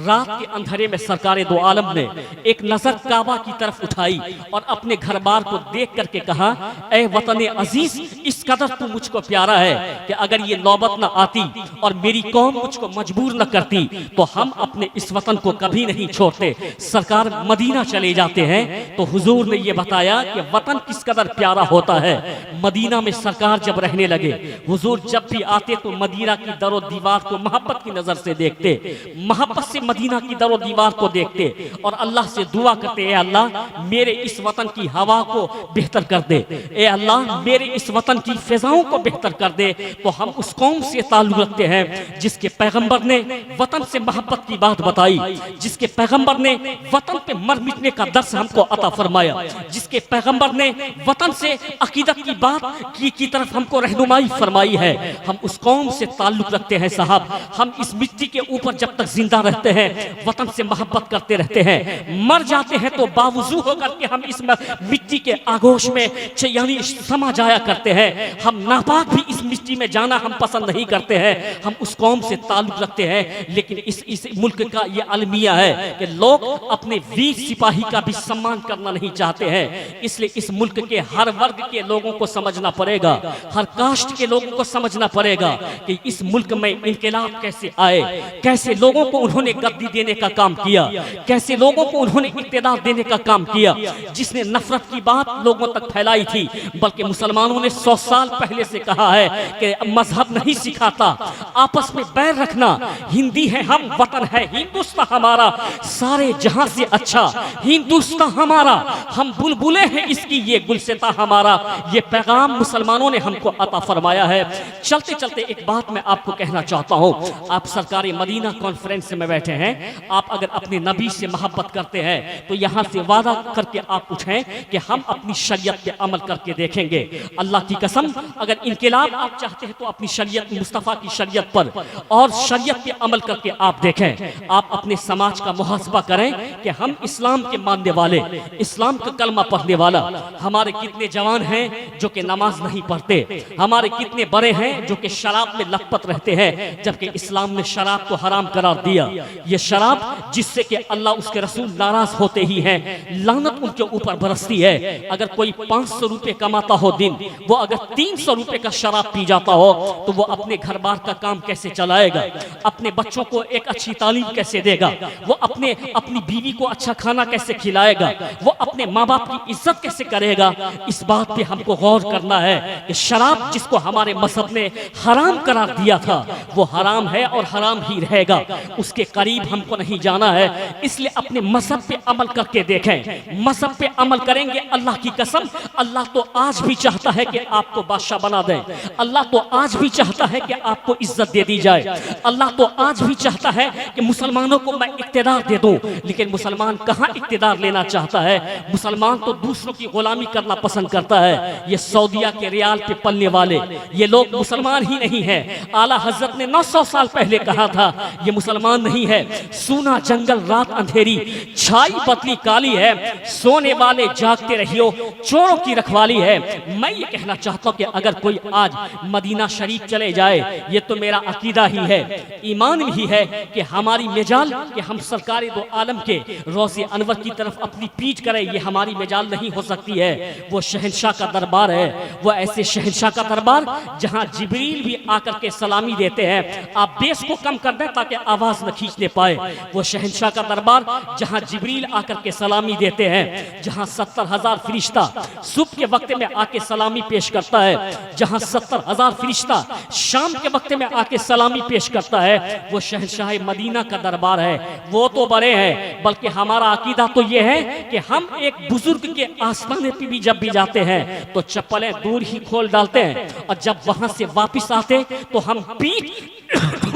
रात के अंधेरे में सरकारे दो आलम ने एक नजर काबा की तरफ उठाई और अपने घर बार को देख करके कहा, ऐ वतन अजीज, इस कदर तू मुझको प्यारा है कि अगर ये नौबत न आती और मेरी कौम मुझको मजबूर न करती तो हम अपने इस वतन को कभी नहीं छोड़ते। सरकार मदीना चले जाते हैं तो हुजूर ने ये बताया कि वतन किस कदर प्यारा होता है। मदीना में सरकार जब रहने लगे, हुजूर जब भी आते तो मदीना की दरो दीवार को मोहब्बत की नजर से देखते, मोहब्बत से मदीना की दरो दीवार को देखते और अल्लाह से दुआ करते, ए अल्लाह मेरे इस वतन की हवा को बेहतर कर दे, ए अल्लाह मेरे इस वतन की फिजाओं को बेहतर कर दे। तो हम उस कौम से ताल्लुक रखते हैं जिसके पैगंबर ने वतन से मोहब्बत की बात बताई, जिसके पैगंबर ने वतन पे मर मिटने का दर्स हमको अता फरमाया, जिसके पैगंबर ने वतन से अकीदत की बात की तरफ हमको रहनुमाई फरमाई है। हम उस कौम से ताल्लुक रखते हैं साहब। हम इस मिट्टी के ऊपर जब तक जिंदा रहते हैं वतन से मोहब्बत करते रहते हैं, मर जाते हैं तो बावजूद होकर के हम इस मिट्टी के आगोश में यानी समा जाया करते हैं। हम नापाक भी इस मिट्टी में जाना हम पसंद नहीं करते हैं, हम उस कौम से ताल्लुक रखते हैं, लेकिन इस मुल्क का ये अलमिया है कि लोग अपने वीर सिपाही का भी सम्मान करना नहीं चाहते हैं। इसलिए इस मुल्क के हर वर्ग के लोगों को समझना पड़ेगा, हर कास्ट के लोगों को समझना पड़ेगा कि इस मुल्क में इनकलाब कैसे आए, कैसे लोगों को उन्होंने गद्दी देने का काम किया, कैसे लोगों को उन्होंने इक़्तिदार देने का काम किया, जिसने नफरत की बात लोगों तक फैलाई थी। बल्कि मुसलमानों ने 100 साल पहले से कहा है कि मजहब नहीं सिखाता आपस में बैर रखना, हिंदी है हम, वतन है हिंदुस्तान हमारा, सारे जहां से अच्छा हिंदुस्तान हमारा, हम बुलबुले हैं इसकी ये गुलसिता हमारा। ये पैगाम मुसलमानों ने हमको अता फरमाया है। चलते चलते एक बात मैं आपको कहना चाहता हूँ, आप सरकार मदीना कॉन्फ्रेंस में बैठे हैं, आप अगर अपने नबी से मोहब्बत करते हैं तो यहाँ से वादा करके आप उठें कि हम अपनी शरीयत पे अमल करके देखेंगे। अल्लाह की कसम, अगर इनकलाब आप चाहते हैं तो अपनी शरीयत मुस्तफ़ा की शरीयत पर और शरीयत पे अमल करके आप देखें। आप अपने समाज का मुहासबा करें कि हम इस्लाम के मानने वाले, इस्लाम का कलमा पढ़ने वाला, हमारे कितने जवान हैं जो कि नमाज नहीं पढ़ते, हमारे कितने बड़े हैं जो कि शराब में लथपथ रहते हैं, जबकि इस्लाम ने शराब को हराम करार दिया। ये शराब जिससे कि अल्लाह उसके रसूल नाराज होते ही हैं, लानत उनके ऊपर बरसती है। अगर कोई 500 रुपए कमाता हो दिन, वो अगर 300 रुपए का शराब पी जाता हो तो वो अपने घर बार का काम कैसे चलाएगा, अपने बच्चों को एक अच्छी तालीम कैसे देगा, वो अपनी बीवी को अच्छा खाना कैसे खिलाएगा, वो अपने माँ बाप की इज्जत कैसे करेगा। इस बात पे हमको गौर करना है कि शराब जिसको हमारे मजहब ने हराम करार दिया था वो हराम है और हराम ही रहेगा, उसके करीब हमको नहीं जाना है। इसलिए अपने मजहब पे अमल करके देखें, मजहब पे अमल करेंगे, अल्लाह की कसम, अल्लाह तो आज भी चाहता है कि आपको बादशाह बना दे, अल्लाह तो आज भी चाहता है कि आपको इज्जत दे दी जाए, अल्लाह तो आज भी चाहता है कि मुसलमानों को मैं इक़्तिदार दे दूं। लेकिन मुसलमान कहाँ इक़्तिदार लेना चाहता है, मुसलमान तो दूसरों की गुलामी करना पसंद करता है। ये सऊदिया के रियाल पे पलने वाले ये लोग मुसलमान ही नहीं है। आला हजरत ने 900 साल पहले कहा था ये मुसलमान नहीं है। सूना जंगल रात अंधेरी, छाई पतली काली है, सोने वाले जागते रहियो, चोरों की रखवाली है। मैं ये कहना चाहता हूँ कि अगर कोई आज मदीना शरीफ चले जाए, ये तो मेरा अकीदा ही है, ईमान भी है कि हमारी मिजाल कि हम सरकार दो आलम के रोज़े अनवर की तरफ अपनी पीठ करें, ये हमारी मिजाल नहीं हो सकती है। वो शहंशाह का दरबार है, वो ऐसे शहंशाह का दरबार जहाँ जिब्रील भी आकर के सलामी देते हैं। आप बेस को कम कर दें ताकि आवाज़ न खींचने पाए। वो शहंशाह का दरबार जहाँ जिब्रील आकर के सलामी देते हैं, जहाँ 70,000 फरिश्ता सुबह के वक्त में आके सलामी पेश करता है, जहाँ 70,000 फरिश्ता शाम के वक्त में आके सलामी पेश करता है, वो शहंशाह मदीना का दरबार है। वो तो बड़े हैं, बल्कि हमारा अकीदा तो ये है कि हम एक बुजुर्ग के आस्थाने पे भी जब भी जाते हैं तो चप्पलें दूर ही खोल डालते हैं, और जब वहां से वापस आते तो हम पीठ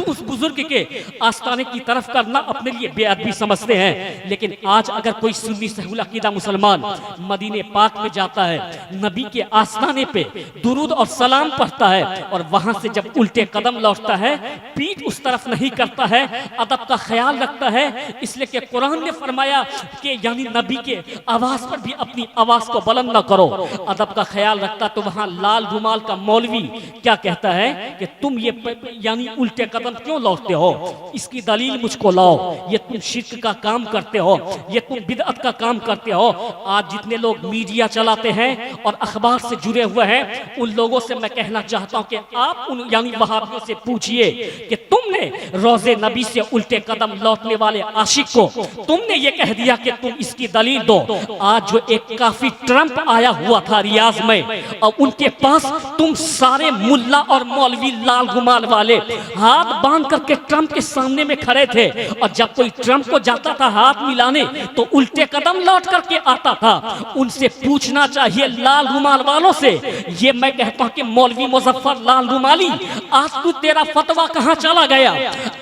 उस बुजुर्ग के आस्थाने की तरफ करना अपने लिए बेअदबी समझते हैं। लेकिन आज अगर कोई सुन्नी सहूल अकीदा मुसलमान मदीने पाक में जाता है, नबी के आस्थाने पे दुरूद और सलाम पढ़ता है, और वहां से जब उल्टे कदम लौटता है, पीठ उस तरफ नहीं करता है, अदब का ख्याल रखता है। इसलिए कि कुरान ने फरमाया कि यानी नबी के आवाज पर भी अपनी आवाज को बुलंद न करो, अदब का ख्याल रखता। तो वहां लाल रुमाल का मौलवी क्या कहता है कि तुम ये यानी उल्टे कदम क्यों लौटते हो, इसकी दलील मुझको लाओ, ये तुम शिर्क का काम करते हो, ये तुम बिदअत का काम करते हो। आज जितने लोग मीडिया चलाते हैं और अखबार से जुड़े हुए हैं, उन लोगों से मैं कहना चाहता हूं कि आप उन यानी वहाबियों से पूछिए कि तुमने रोजे नबी से उल्टे कदम लौटने वाले आशिक को तुमने ये कह दिया कि तुम इसकी दलील दो। आज जो एक काफी ट्रंप आया हुआ था रियाज में, और उनके पास तुम सारे मुल्ला और मौलवी लाल रुमाल वाले हाथ बांध करके ट्रंप के सामने में खड़े थे, और जब कोई ट्रंप को जाता था हाथ मिलाने तो उल्टे कदम लौट करके आता था। उनसे पूछना चाहिए लाल रुमाल वालों से, ये मैं कहता हूं कि मौलवी मुजफ्फर लाल रुमाली, आज तू तेरा फतवा कहां चला गया,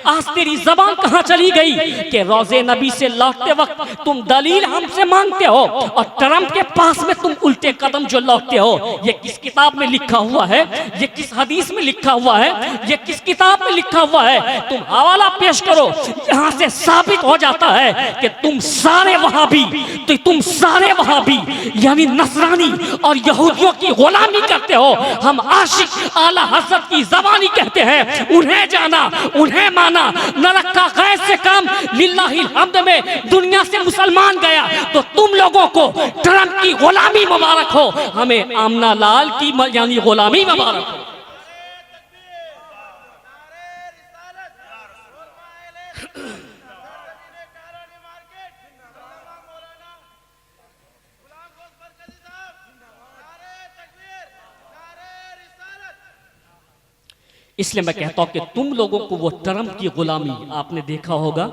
आज तेरी जबान कहां चली गई कि रोजे नबी से लौटते वक्त तुम दलील हमसे मांगते हो, और ट्रंप के पास में तुम उल्टे कदम जो लौटते हो, ये किस किताब में लिखा हुआ है, ये किस हदीस में लिखा हुआ है, ये किस किताब में लिखा हुआ है, तुम हवाला पेश करो। यहाँ से साबित हो जाता है कि तुम सारे वहाबी, तो तुम सारे वहाबी यानी नसरानी और यहूदियों की गुलामी करते हो। हम आशिक आला हज़रत की ज़बानी कहते हैं, उन्हें जाना, उन्हें माना, न रखा गैर से काम, लिल्लाहिल हम्द में दुनिया से मुसलमान गया। तो तुम लोगों को ट्रम्प की गुलामी मुबारक हो, हमें आमना लाल की यानी गुलामी मुबारक हो। इसलिए मैं कहता हूं कि तुम लोगों को वो ट्रम्प की गुलामी, आपने देखा होगा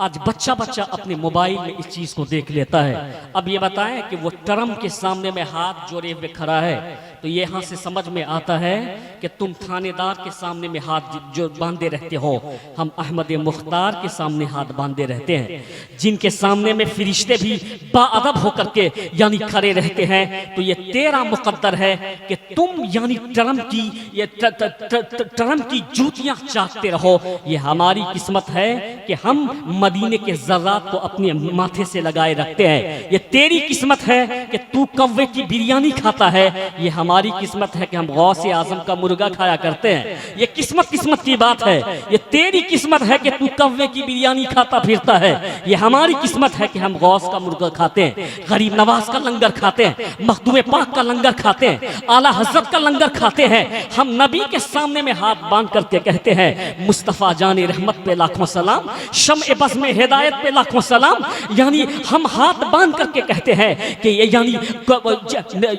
आज बच्चा बच्चा अपने मोबाइल में इस चीज को देख लेता है। अब ये बताएं कि वो ट्रम्प के सामने में हाथ जोड़े हुए खड़ा है, तो ये यहां से समझ में आता है कि तुम थानेदार के सामने में हाथ जो बांधे रहते हो, हम अहमद मुख्तार के सामने हाथ बांधे रहते हैं, जिनके सामने में फरिश्ते भी बाअदब होकर के यानी खड़े रहते हैं। तो ये तेरा मुकद्दर है कि तुम यानी ट्रम्प की ये ट्रम्प की जूतियां चाटते रहो। ये हमारी किस्मत है कि हम मदीने के ज़र्रात को अपने माथे से लगाए रखते हैं। ये तेरी किस्मत है कि तू कव्वे की बिरयानी खाता है। ये हमारी किस्मत है कि हम गौसे आजम का मुर्गा खाया करते हैं। ये किस्मत की बात है। ये तेरी किस्मत है कि तू कव्वे की बिरयानी खाता फिरता है। ये हमारी किस्मत है कि हम गौस का मुर्गा खाते हैं, गरीब नवाज का लंगर खाते हैं, मखदूम पाक का लंगर खाते हैं, आला हज़रत का लंगर खाते हैं। हम नबी के सामने में हाथ बांध करके कहते हैं, मुस्तफ़ा जाने रहमत पे लाखों सलाम, शम्ए बज़ में हिदायत पे लाखों सलाम। यानी हम हाथ बांध करके कहते हैं कि ये यानी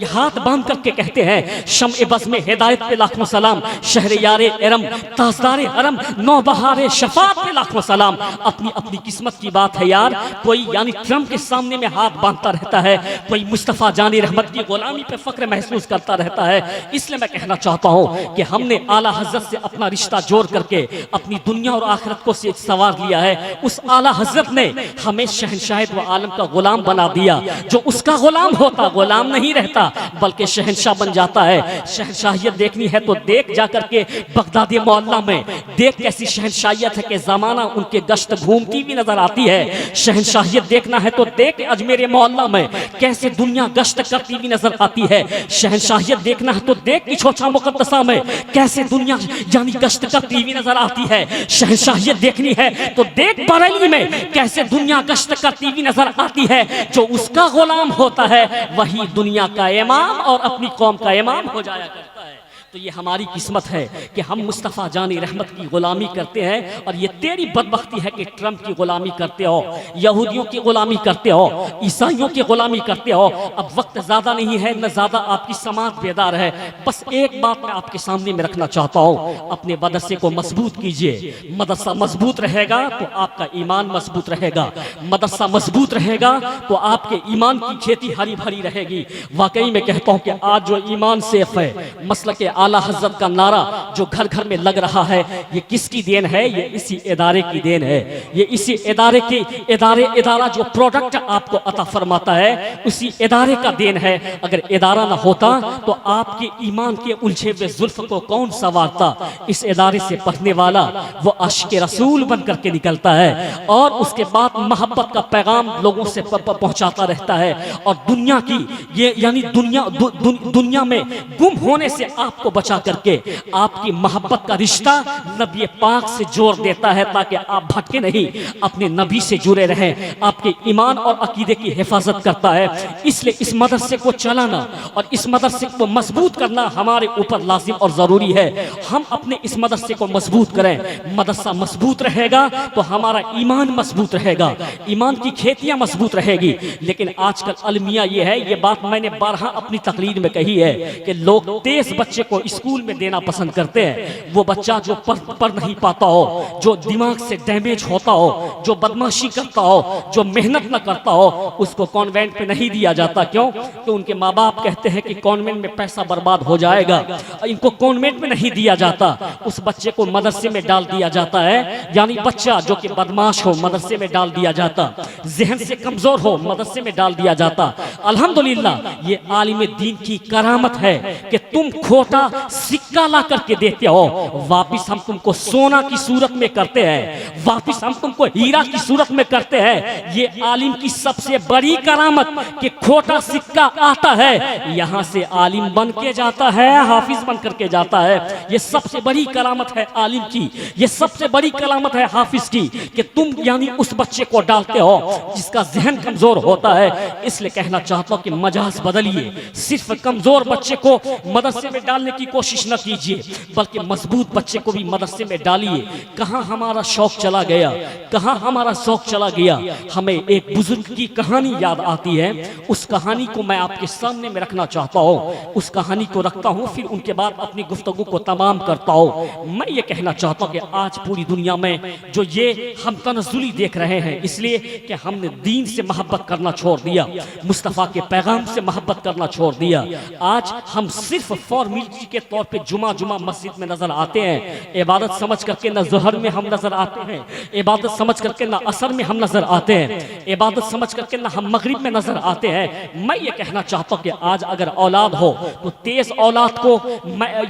हाथ बांध करके कहते हैं, शम्ए बज़ में हिदायत पे लाखों सलाम, शहरयारे इरम ताजदारे हरम नौबहारे शफात पे लाखों सलाम। अपनी अपनी किस्मत की बात है यार। कोई यानी ट्रम्प के सामने में हाथ बांधता रहता है, कोई मुस्तफ़ा जाने रहमत की गुलामी पे फख्र महसूस करता रहता है। इसलिए मैं कहना चाहता हूँ कि हमने आला हज़रत से अपना रिश्ता जोड़ करके अपनी दुनिया और आखिरत को से सवार लिया है। उस आला हज़रत ने हमें शहंशाह व आलम का गुलाम बना दिया। जो उसका गुलाम होता गुलाम नहीं रहता बल्कि शहंशाह बन जाता है। शहंशाहियत देखनी है तो देख जा करके बगदादी मोहल्ला में, देख कैसी शहंशाहियत है कि ज़माना उनके गश्त घूमती भी नजर आती है। शहंशाहियत देखना है तो देख अजमेर मोहल्ला में कैसे दुनिया गश्त करती भी नजर आती है। शहंशाहियत देखना है तो देख इछोछा मुकद्दसा में कैसे दुनिया यानी गश्त करती हुई नजर आती है। शहंशाहियत देखनी है तो देख बरेली में कैसे दुनिया गश्त करती हुई नजर आती है। जो उसका गुलाम होता है वही दुनिया का इमाम और अपनी कौम का इमाम हो जाया करता है। तो ये हमारी किस्मत है कि हम मुस्तफ़ा जानी रहमत की गुलामी करते हैं। और ये तेरी बदबख्ती है कि ट्रम्प की गुलामी करते हो, यहूदियों की गुलामी करते हो, ईसाइयों की गुलामी करते हो। अब वक्त ज़्यादा नहीं है, न ज़्यादा आपकी समाज बेदार है। बस एक बात मैं आपके सामने में रखना चाहता हूँ, अपने मदरसे को मजबूत कीजिए। मदरसा मजबूत रहेगा तो आपका ईमान मजबूत रहेगा। मदरसा मजबूत रहेगा तो आपके ईमान की खेती हरी भरी रहेगी। वाकई में कहता हूँ कि आज जो ईमान सेफ है, मसलक के आला हज़रत का नारा जो घर घर में लग रहा है, ये किसकी देन है? ये इसी इदारे की देन है। ये इसी इदारे की इदारा जो प्रोडक्ट आपको अता फरमाता है उसी इदारे का देन है। अगर इदारा ना होता तो आपके ईमान के उलझे हुए जुल्फ को कौन संवारता? इस इदारे से पढ़ने वाला वो आशिक रसूल बन करके निकलता है और उसके बाद मोहब्बत का पैगाम लोगों से पहुंचाता रहता है। और दुनिया की ये यानी दुनिया में गुम होने से आपको बचा करके आपकी मोहब्बत का रिश्ता नबी पाक से जोड़ देता है, ताकि आप भटके नहीं, अपने नबी से जुड़े रहें। आपके ईमान और अकीदे की हिफाजत करता है। इसलिए इस मदरसे को चलाना और इस मदरसे को मजबूत करना हमारे ऊपर लाजिम और ज़रूरी है। हम अपने इस मदरसे को मजबूत करें। मदरसा मजबूत रहेगा तो हमारा ईमान मजबूत रहेगा, ईमान की खेतियाँ मजबूत रहेगी। लेकिन आजकल अलमिया ये है, ये बात मैंने बारहा अपनी तकरीर में कही है कि लोग तेज बच्चे को स्कूल में देना पसंद करते हैं। वो बच्चा जो पढ़ नहीं पाता हो, जो दिमाग से डैमेज होता हो, जो बदमाशी करता हो, जो मेहनत न करता हो, उसको कॉन्वेंट में नहीं दिया जाता। क्यों? तो उनके माँ बाप कहते हैं कि कॉन्वेंट में पैसा बर्बाद हो जाएगा, इनको कॉन्वेंट में नहीं दिया जाता। उस बच्चे को मदरसे में डाल दिया जाता है। यानी बच्चा जो कि बदमाश हो मदरसे में डाल दिया जाता, जहन से कमजोर हो मदरसे में डाल दिया जाता। अल्हम्दुलिल्लाह ये आलिम दीन की करामत है कि तुम खोटा सिक्का ला करके देते हो, वापिस हम तुमको सोना की सूरत में करते हैं, वापिस हम तुमको हीरा की सूरत में करते हैं। ये आलिम की सबसे बड़ी करामत कि खोटा सिक्का आता है, यहाँ से आलिम बन के जाता है, हाफिज बन करके जाता है। ये सबसे बड़ी करामत है आलिम की, ये सबसे बड़ी करामत है हाफिज की कि तुम यानी उस बच्चे को डालते हो जिसका जहन कमजोर होता है। इसलिए कहना चाहता हूँ कि मजाज बदलिए, सिर्फ कमजोर बच्चे को मदरसे में डालने की कोशिश न कीजिए, बल्कि मजबूत बच्चे को भी मदरसे में डालिए। कहाँ हमारा शौक चला गया, कहाँ हमारा शौक चला गया। हमें एक बुजुर्ग की कहानी याद आती है, उस कहानी को मैं आपके सामने में रखना चाहता हूँ। उस कहानी को रखता हूँ, फिर उनके बाद अपनी गुफ्तगू को तमाम करता हूँ। मैं ये कहना चाहता हूँ कि आज पूरी दुनिया में जो ये हम तनज़ुली देख रहे हैं, इसलिए कि हमने दीन से मोहब्बत करना छोड़ दिया, मुस्तफ़ा के पैगाम से मोहब्बत करना छोड़ दिया। आज हम सिर्फ फॉर्मेलिटी के तौर पे जुमा जुमा मस्जिद में नजर आते हैं, इबादत समझ करके न ज़ोहर में हम नजर आते हैं, इबादत समझ करके न असर में हम नजर आते हैं, इबादत समझ करके न हम मगरिब में नजर आते हैं। मैं ये कहना चाहता हूँ कि आज अगर औलाद हो तो तेज औलाद को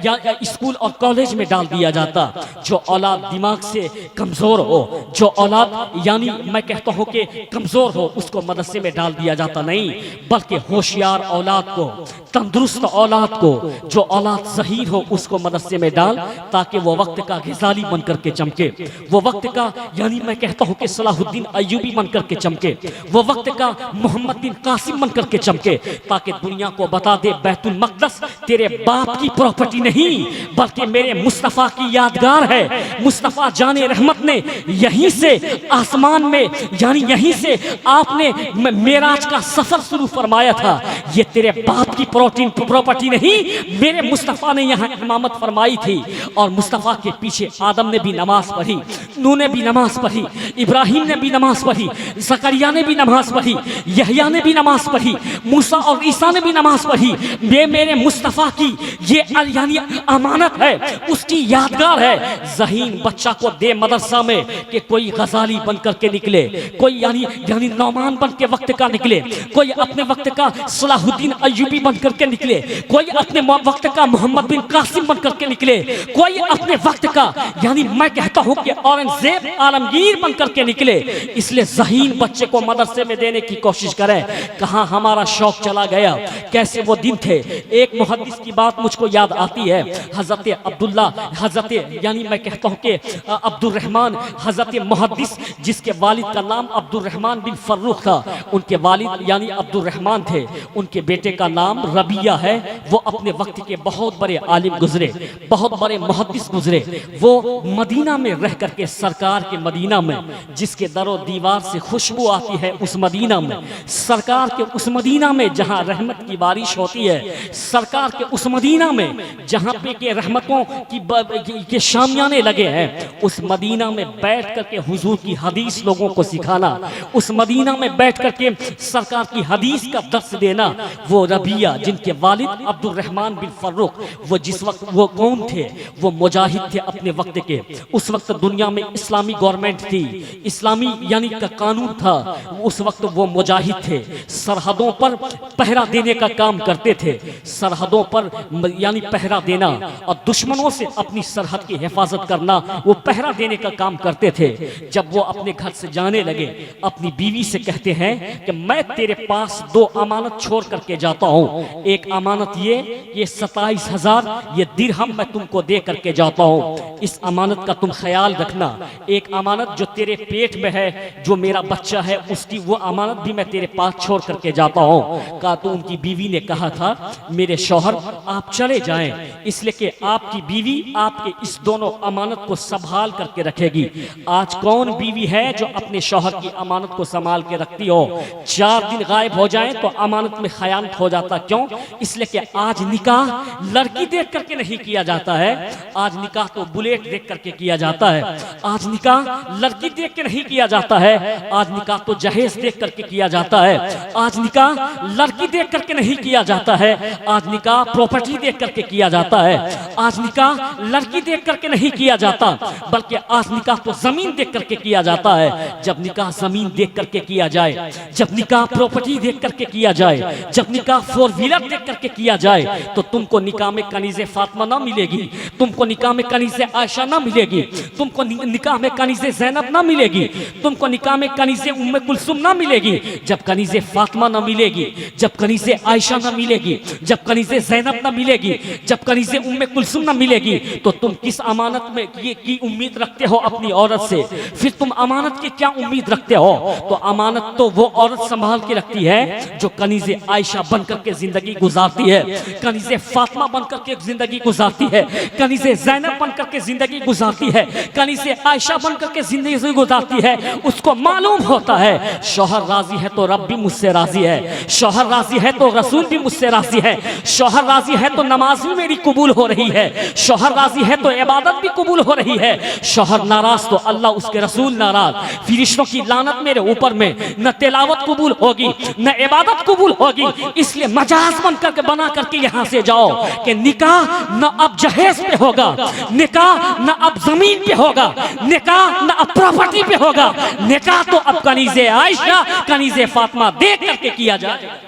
या स्कूल और कॉलेज में डाल दिया जाता। जो औलाद दिमाग से कमजोर हो, जो औलाद यानी मैं कहता हूँ कि कमजोर हो, उसको मदरसे में डाल दिया जाता नहीं, बल्कि होशियार औलाद को, तंदुरुस्त औलाद को, जो औलाद ज़हीर हो, उसको मदरसे में डाल, ताकि वो वक्त का ग़ज़ाली बन करके चमके, वो वक्त का यानी मैं कहता हूँ कि सलाहुद्दीन अय्यूबी बन करके चमके, वो वक्त का मोहम्मद बिन कासिम बन करके चमके, ताकि दुनिया को बता दे बैतुल मक़दस तेरे बाप की प्रॉपर्टी नहीं, बल्कि मेरे मुस्तफ़ा की यादगार है। मुस्तफ़ा जाने रहमत ने यहीं से आसमान में यानी यहीं से आपने मेराज का सफर शुरू फरमाया था। ये तेरे बाप की प्रॉपर्टी नहीं, मेरे मुस्तफ़ा ने यहाँ इमामत फरमाई थी। और मुस्तफ़ा के पीछे आदम ने भी नमाज पढ़ी, नूह ने भी नमाज पढ़ी, इब्राहिम ने भी नमाज पढ़ी, ज़करिया ने भी नमाज पढ़ी, यहया ने भी नमाज पढ़ी, मूसा और ईसा ने भी नमाज पढ़ी। ये मेरे मुस्तफ़ा की ये यानी अमानत है, उसकी यादगार है। ज़हीन बच्चा को दे मदरसा में कि कोई गज़ाली बन करके निकले, कोई यानी नौमान बन के वक्त का निकले, कोई अपने वक्त का सलाहुद्दीन अय्यूबी बन करके निकले, कोई अपने वक्त का मोहम्मद बिन कासिम बन करके निकले, कोई अपने वक्त का यानी मैं कहता हूँ कि औरंगजेब आलमगीर बन करके निकले। इसलिए ज़हीन बच्चे को मदरसे में देने की कोशिश करें। कहाँ हमारा शौक चला गया, कैसे वो दिन थे। एक मुहद्दिस की बात मुझको याद आती है, हज़रत अब्दुल्ला, हज़रत यानी मैं कहता हूँ कि अब्दुर्रहमान, हज़रत मुहद्दिस जिसके वालिद का नाम अब्दुर्रहमान बिन फर्रुख था, उनके वालिद यानी अब्दुर्रहमान थे, उनके बेटे का नाम रबिया है। वो अपने वक्त के बहुत बड़े आलिम गुजरे, बहुत बड़े मुहद्दिस गुजरे। वो मदीना में रह करके, सरकार के मदीना में, जिसके दरो दीवार से खुशबू आती है, उस मदीना में, सरकार के उस मदीना में जहाँ रहमत की बारिश होती है, सरकार के उस मदीना में जहाँ पे के रहमतों की शामियाने लगे हैं, उस मदीना में बैठ करके हुजूर की हदीस लोगों को सिखाना, उस मदीना में बैठ करके सरकार की हदीस का दर्स देना। वो रबिया जिनके वालिद अब्दुर्रहमान बिन फर्रुख, वो जिस वक्त वो कौन थे, वो मुजाहिद थे अपने वक्त के। उस वक्त दुनिया में इस्लामी गवर्नमेंट थी, इस्लामी यानी का कानून था। उस वक्त वो मुजाहिद थे, सरहदों पर पहरा देने का काम करते थे, सरहदों पर यानी पहरा देना और दुश्मनों से अपनी सरहद की हिफाजत करना, वो पहरा देने का काम करते थे। जब वो अपने घर से जाने लगे, अपनी बीवी से कहते हैं कि मैं तेरे पास दो अमानत छोड़ करके जाता हूँ। एक अमानत ये 27,000 ये दिरहम मैं तुमको दे करके जाता हूँ, इस अमानत का तुम ख्याल रखना। एक अमानत जो तेरे पेट में है, जो मेरा बच्चा है, उसकी वो अमानत भी मैं तेरे पास छोड़ करके जाता हूँ। कहा तो उनकी बीवी ने कहा था, मेरे शौहर आप चले जाएं, इसलिए कि आपकी बीवी आपके इस दोनों अमानत को संभाल करके रखेगी। आज कौन बीवी है जो अपने शौहर की अमानत को संभाल के रखती हो? 4 दिन गायब हो जाए तो अमानत में खयानत हो जाता। क्यों? इसलिए कि आज निकाह लड़की देख करके नहीं किया जाता है, आज निकाह तो बुलेट देख करके किया जाता है। आज निकाह लड़की देख के नहीं किया जाता है, आज निकाह तो जहेज देख करके किया जाता है। आज निकाह लड़की देख करके नहीं किया जाता है, आज निकाह प्रॉपर्टी देख करके किया जाता है। आज निकाह लड़की देख करके नहीं किया जाता, बल्कि आज निकाह तो जमीन देख करके किया जाता है। जब निकाह जमीन देख करके किया जाए, जब निकाह प्रॉपर्टी देख करके किया जाए, जब निकाह 4 व्हीलर देख करके किया जाए, तो तुमको निकाह निकाह में कनीज़े फातिमा ना मिलेगी, तुमको निकाह में कनीज़े आयशा ना मिलेगी, तुमको निकाह में कनीज़े ज़ैनब ना मिलेगी, तुमको निकाह में कनीज़े उम्मे कुलसुम ना मिलेगी। जब कनीज़े फातिमा ना मिलेगी, जब कनीज़े आयशा ना मिलेगी, जब कनीज़े ज़ैनब ना मिलेगी, जब कनीज़े उम्मे कुलसुम ना मिलेगी, तो तुम किस अमानत में की उम्मीद रखते हो अपनी औरत से? फिर तुम अमानत की क्या उम्मीद रखते हो? तो अमानत तो वो औरत संभाल के रखती है जो कनीज़े आयशा बनकर के जिंदगी गुजारती है, कनीज़े फातिमा बनकर के जिंदगी गुजारती है, कनीज़े ज़ैनब बनकर के जिंदगी गुजारती है, कनीज़े आयशा बनकर के जिंदगी गुजारती है। उसको मालूम होता है शौहर राजी है तो रब भी मुझसे राजी है, शौहर राजी है तो रसूल भी मुझसे राजी है, शौहर राजी है तो नमाज भी मेरी कबूल हो रही है, शौहर राजी है तो इबादत भी कबूल हो रही है, शौहर नाराज तो अल्लाह उसके रसूल नाराज, फरिश्तों की लानत मेरे ऊपर में, न तिलावत कबूल होगी न इबादत कबूल होगी। इसलिए मजाज बना करके यहाँ से जाओ कि निकाह न अब जहेज पे होगा, निकाह न अब जमीन पे होगा, निकाह न अब प्रॉपर्टी पे होगा, निकाह तो अब कनीज़े आयशा कनीज़े फातिमा देख करके किया जाए।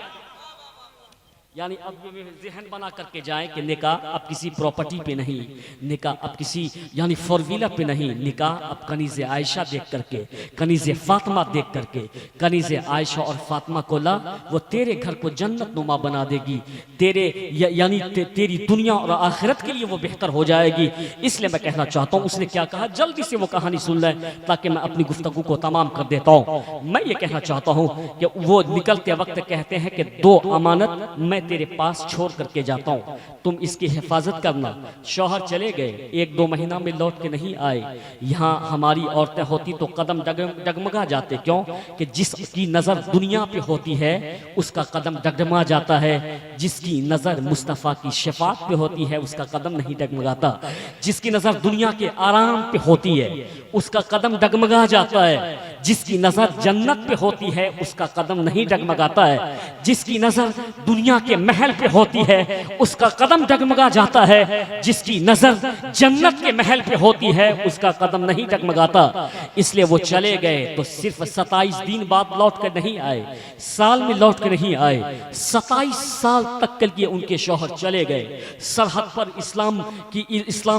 यानी अब ये जहन बना करके जाए कि निकाह अब किसी प्रॉपर्टी पे नहीं, निकाह अब किसी यानी फोर व्हीलर पे नहीं, निकाह अब कनीज़े आयशा देख करके, कनीज़े फातिमा देख करके, कनीज़े आयशा और फातिमा को ला, वो तेरे घर को जन्नत नुमा बना देगी, तेरे यानी तेरी दुनिया और आखिरत के लिए वो बेहतर हो जाएगी। इसलिए मैं कहना चाहता हूँ, उसने क्या कहा जल्दी से वो कहानी सुन ले ताकि मैं अपनी गुफ्तगू को तमाम कर देता हूँ। मैं ये कहना चाहता हूँ कि वो निकलते वक्त कहते हैं कि दो अमानत मैं तेरे पास छोड़ करके जाता हूँ, तुम इसकी हिफाजत करना। शौहर चले गए, 1-2 महीना में लौट के नहीं आए। यहाँ हमारी औरतें होती तो कदम डगमगा जाते, क्यों कि जिसकी नज़र दुनिया पे होती है उसका कदम डगमगा जाता है, जिसकी नज़र मुस्तफ़ा की शफात पे होती है उसका कदम नहीं डगमगाता, जिसकी नज़र दुनिया के आराम पे होती है उसका कदम डगमगा जाता है, जिसकी नज़र जन्नत पे होती है उसका कदम नहीं डगमगाता है, जिसकी नज़र दुनिया के महल पे होती है उसका कदम डगमगा जाता है, जिसकी नज़र जन्नत के महल पे होती है उसका कदम नहीं डगमगाता। इसलिए वो चले गए तो सिर्फ 27 दिन बाद लौट कर नहीं आए, साल में लौट कर नहीं आए, 27 साल तक के लिए उनके शौहर चले गए, सरहद पर इस्लाम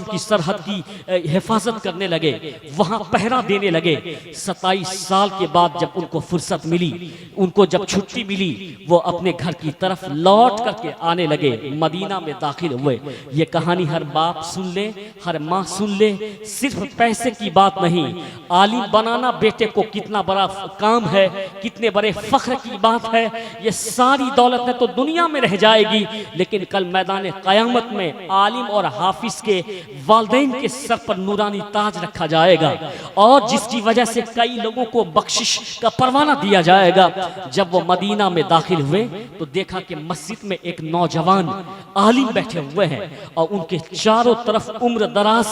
की सरहद की हिफाजत करने लगे, वहाँ पहरा देने लगे। 27 साल के बाद जब उनको फुर्सत मिली, उनको जब छुट्टी मिली, वो अपने घर की तरफ लौट करके आने लगे, मदीना में दाखिल हुए। ये कहानी हर बाप सुन ले, हर माँ सुन ले, सिर्फ पैसे की बात नहीं, आलिम बनाना बेटे को कितना बड़ा काम है, कितने बड़े फख्र की बात है। ये सारी दौलत है तो दुनिया में रह जाएगी, लेकिन कल मैदान क़यामत में आलिम और हाफिज के वालिदैन के सर पर नूरानी ताज रखा जाएगा, और जिसकी वजह से कई लोगों को बख्शिश का परवाना दिया जाएगा। जब वो मदीना में दाखिल हुए तो देखा कि मस्जिद में एक नौजवान आलिम बैठे हुए हैं और उनके चारों तरफ उम्र दराज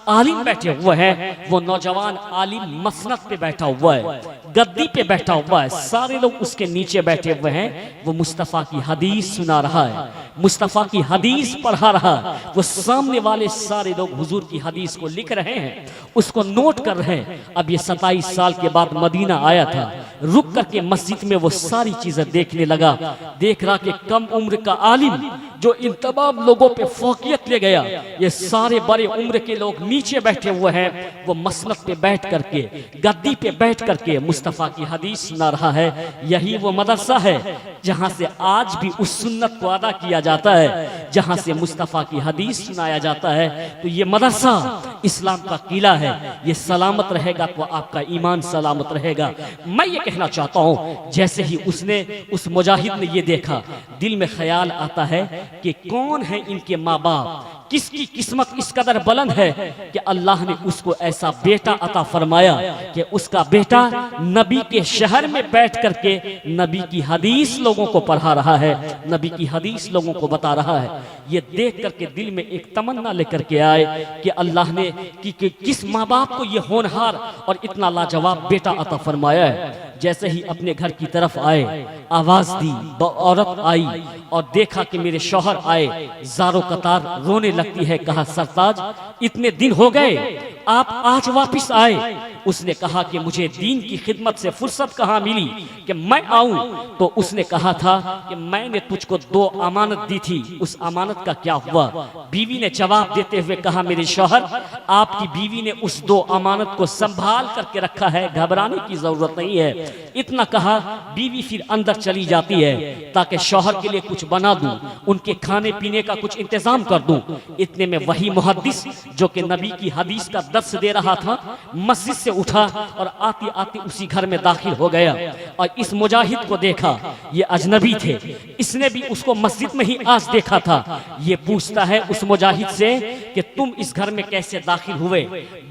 आलिम बैठे हुए हैं। वो नौजवान आलिम मसनद पे बैठा हुआ है, गद्दी पे बैठा हुआ है, सारे लोग उसके नीचे बैठे हुए हैं। वो मुस्तफ़ा की हदीस सुना रहा है, मुस्तफ़ा की हदीस पढ़ा रहा है। वो सामने वाले सारे लोग हुजूर की हदीस को लिख रहे हैं, उसको नोट कर रहे हैं। अब ये 27 साल के बाद मदीना आया था, रुक करके मस्जिद में वो सारी चीजें देखने लगा। देख रहा कि कम उम्र का आलिम जो इन तमाम लोगों पे फौकियत ले गया, ये सारे बड़े उम्र के लोग नीचे बैठे हुए हैं, वो मसनद पे बैठ करके, गद्दी पे बैठ करके मुस्तफ़ा की हदीस सुना रहा है। यही वो मदरसा है जहाँ से आज भी उस सुन्नत को अदा किया जाता है, जहाँ से मुस्तफ़ा की हदीस सुनाया जाता है। तो ये मदरसा इस्लाम का किला है, ये सलामत रहेगा तो आपका ईमान सलामत रहेगा। मैं ये कहना चाहता हूँ, जैसे ही उसने उस मुजाहिद ने ये देखा, दिल में ख्याल आता है कि कौन है इनके माँ बाप, किसकी किस्मत इस कदर बुलंद है कि अल्लाह ने उसको ऐसा बेटा अता फरमाया कि उसका बेटा नबी के शहर में बैठ करके नबी की हदीस लोगों को पढ़ा रहा है, नबी की हदीस लोगों को बता रहा है। ये देख करके दिल में एक तमन्ना लेकर के आए कि अल्लाह ने कि किस माँ बाप को ये होनहार और इतना लाजवाब बेटा अता फरमाया है। जैसे ही अपने घर की तरफ आए, आवाज दी, औरत आई और देखा कि मेरे शौहर आए, ज़ारो कतार रोने लगती है। कहा सरताज इतने दिन हो गए आप आज वापस आए। उसने कहा कि मुझे दीन की खिदमत से फुर्सत कहाँ मिली कि मैं आऊं। तो उसने कहा था कि मैंने तुझको 2 अमानत दी थी, उस अमानत का क्या हुआ? बीवी ने जवाब देते हुए कहा, मेरे शौहर, आपकी बीवी ने उस 2 अमानत को संभाल करके रखा है, घबराने की जरूरत नहीं है। इतना कहा, बीवी फिर अंदर चली जाती है ताकि शौहर के लिए कुछ बना दूं, उनके खाने पीने का कुछ इंतजाम कर दूं। इतने में वही मुहद्दिस जो कि नबी की हदीस का दर्स दे रहा था, मस्जिद से उठा और आती आती उसी घर में दाखिल हो गया और इस मुजाहिद को देखा। ये अजनबी थे, इसने भी उसको मस्जिद में ही आज देखा था। ये पूछता है उस मुजाहिद से कि तुम इस घर में कैसे दाखिल हुए,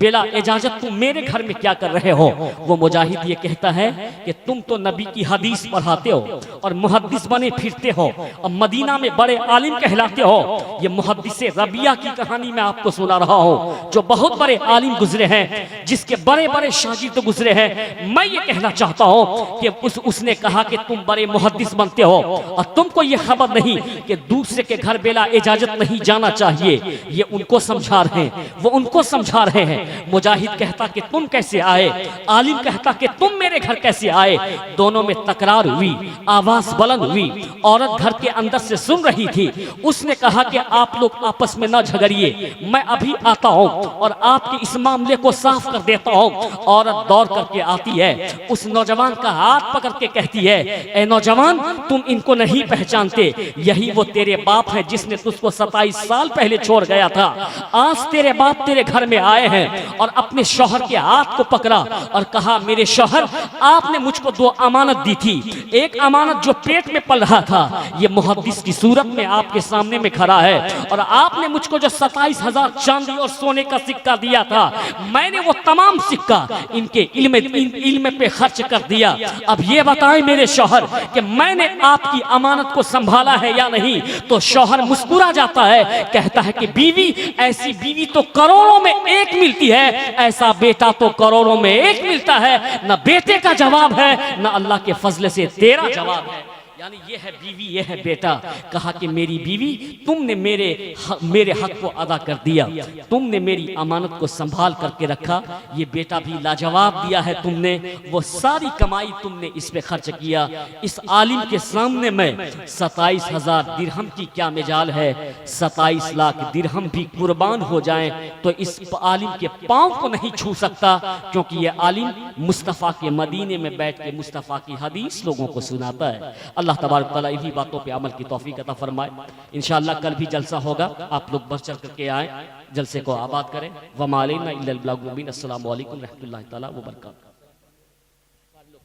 बिला इजाजत तुम मेरे घर में क्या कर रहे हो? वो मुजाहिद ये कहता है कि तुम तो नबी की हदीस पढ़ाते हो और मुहद्दिस बने फिरते हो और मदीना में बड़े आलिम कहलाते हो। ये मुहद्दिस रबिया की कहानी मैं आपको सुना रहा हूँ, जो बहुत बड़े आलिम गुजरे हैं, जिसके बड़े बड़े शागिर्द गुजरे हैं। मैं ये कहना चाहता हूँ कि उसने कहा कि तुम बड़े मुहद्दिस बनते हो और तुमको ये खबर नहीं कि दूसरे के घर बिला इजाजत नहीं जाना चाहिए। ये उनको समझा रहे हैं, वो उनको समझा रहे हैं। मुजाहिद कहता कि तुम कैसे आए, आलिम कहता कि तुम मेरे घर कैसे आए। दोनों में तकरार हुई, आवाज बुलंद हुई। औरत घर के अंदर से सुन रही थी। उसने कहा कि आप लोग आपस में न झगड़िए, मैं अभी आता हूँ और आपके इस मामले को साफ कर देता हूँ। औरत दौड़ करके आती है, उस नौजवान का हाथ पकड़ के कहती है, ए नौजवान, तुम इनको नहीं पहचानते, यही वो तेरे बाप है जिसने तुझको 27 साल पहले छोड़ गया था। आज तेरे बाप तेरे घर में आए हैं और अपने शौहर के हाथ को पकड़ा और कहा, मेरे शौहर, आपने मुझको 2 अमानत दी थी। एक अमानत जो पेट में पल रहा था, ये मुहद्दिस की सूरत में आपके सामने में खड़ा है, और आपने मुझको जो 27,000 चांदी और सोने का सिक्का दिया था, मैंने वो तमाम सिक्का इनके इल्म पे खर्च कर दिया। अब ये बताएं मेरे शौहर कि मैंने आपकी अमानत को संभाला है या नहीं? तो शौहर मुस्कुरा जाता है, कहता है कि बीवी, ऐसी बीवी तो करोड़ों में एक मिलती है, ऐसा बेटा तो करोड़ों में एक मिलता है। न बेटे का जवाब है, न अल्लाह के फजल से तेरा जवाब है। यानी ये है बीवी, ये है बेटा। कहा कि मेरी बीवी, तुमने मेरे हक को अदा कर दिया, तुमने मेरी अमानत को संभाल करके रखा। ये बेटा भी लाजवाब दिया है तुमने, वो सारी कमाई तुमने इस पे खर्च किया। इस आलिम के सामने में 27,000 दिरहम की क्या मिजाल है? 27 लाख दिरहम भी कुर्बान हो जाएं तो इस आलिम के पांव को नहीं छू सकता, क्योंकि ये आलिम मुस्तफ़ा के मदीने में बैठ के मुस्तफ़ा की हदीस लोगों को सुनाता है। अल्लाह तबारक तआला इन्हीं बातों पे अमल की तौफीक अता फरमाए। इंशाअल्लाह कल भी जलसा होगा, आप लोग बढ़ चढ़ करके आए, जलसे को आबाद करें। वमा अलैना इल्लल बलाग मुबीन। अस्सलामु अलैकुम रहमतुल्लाहि तआला व बरकातहू।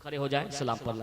खड़े हो जाएं, सलाम पर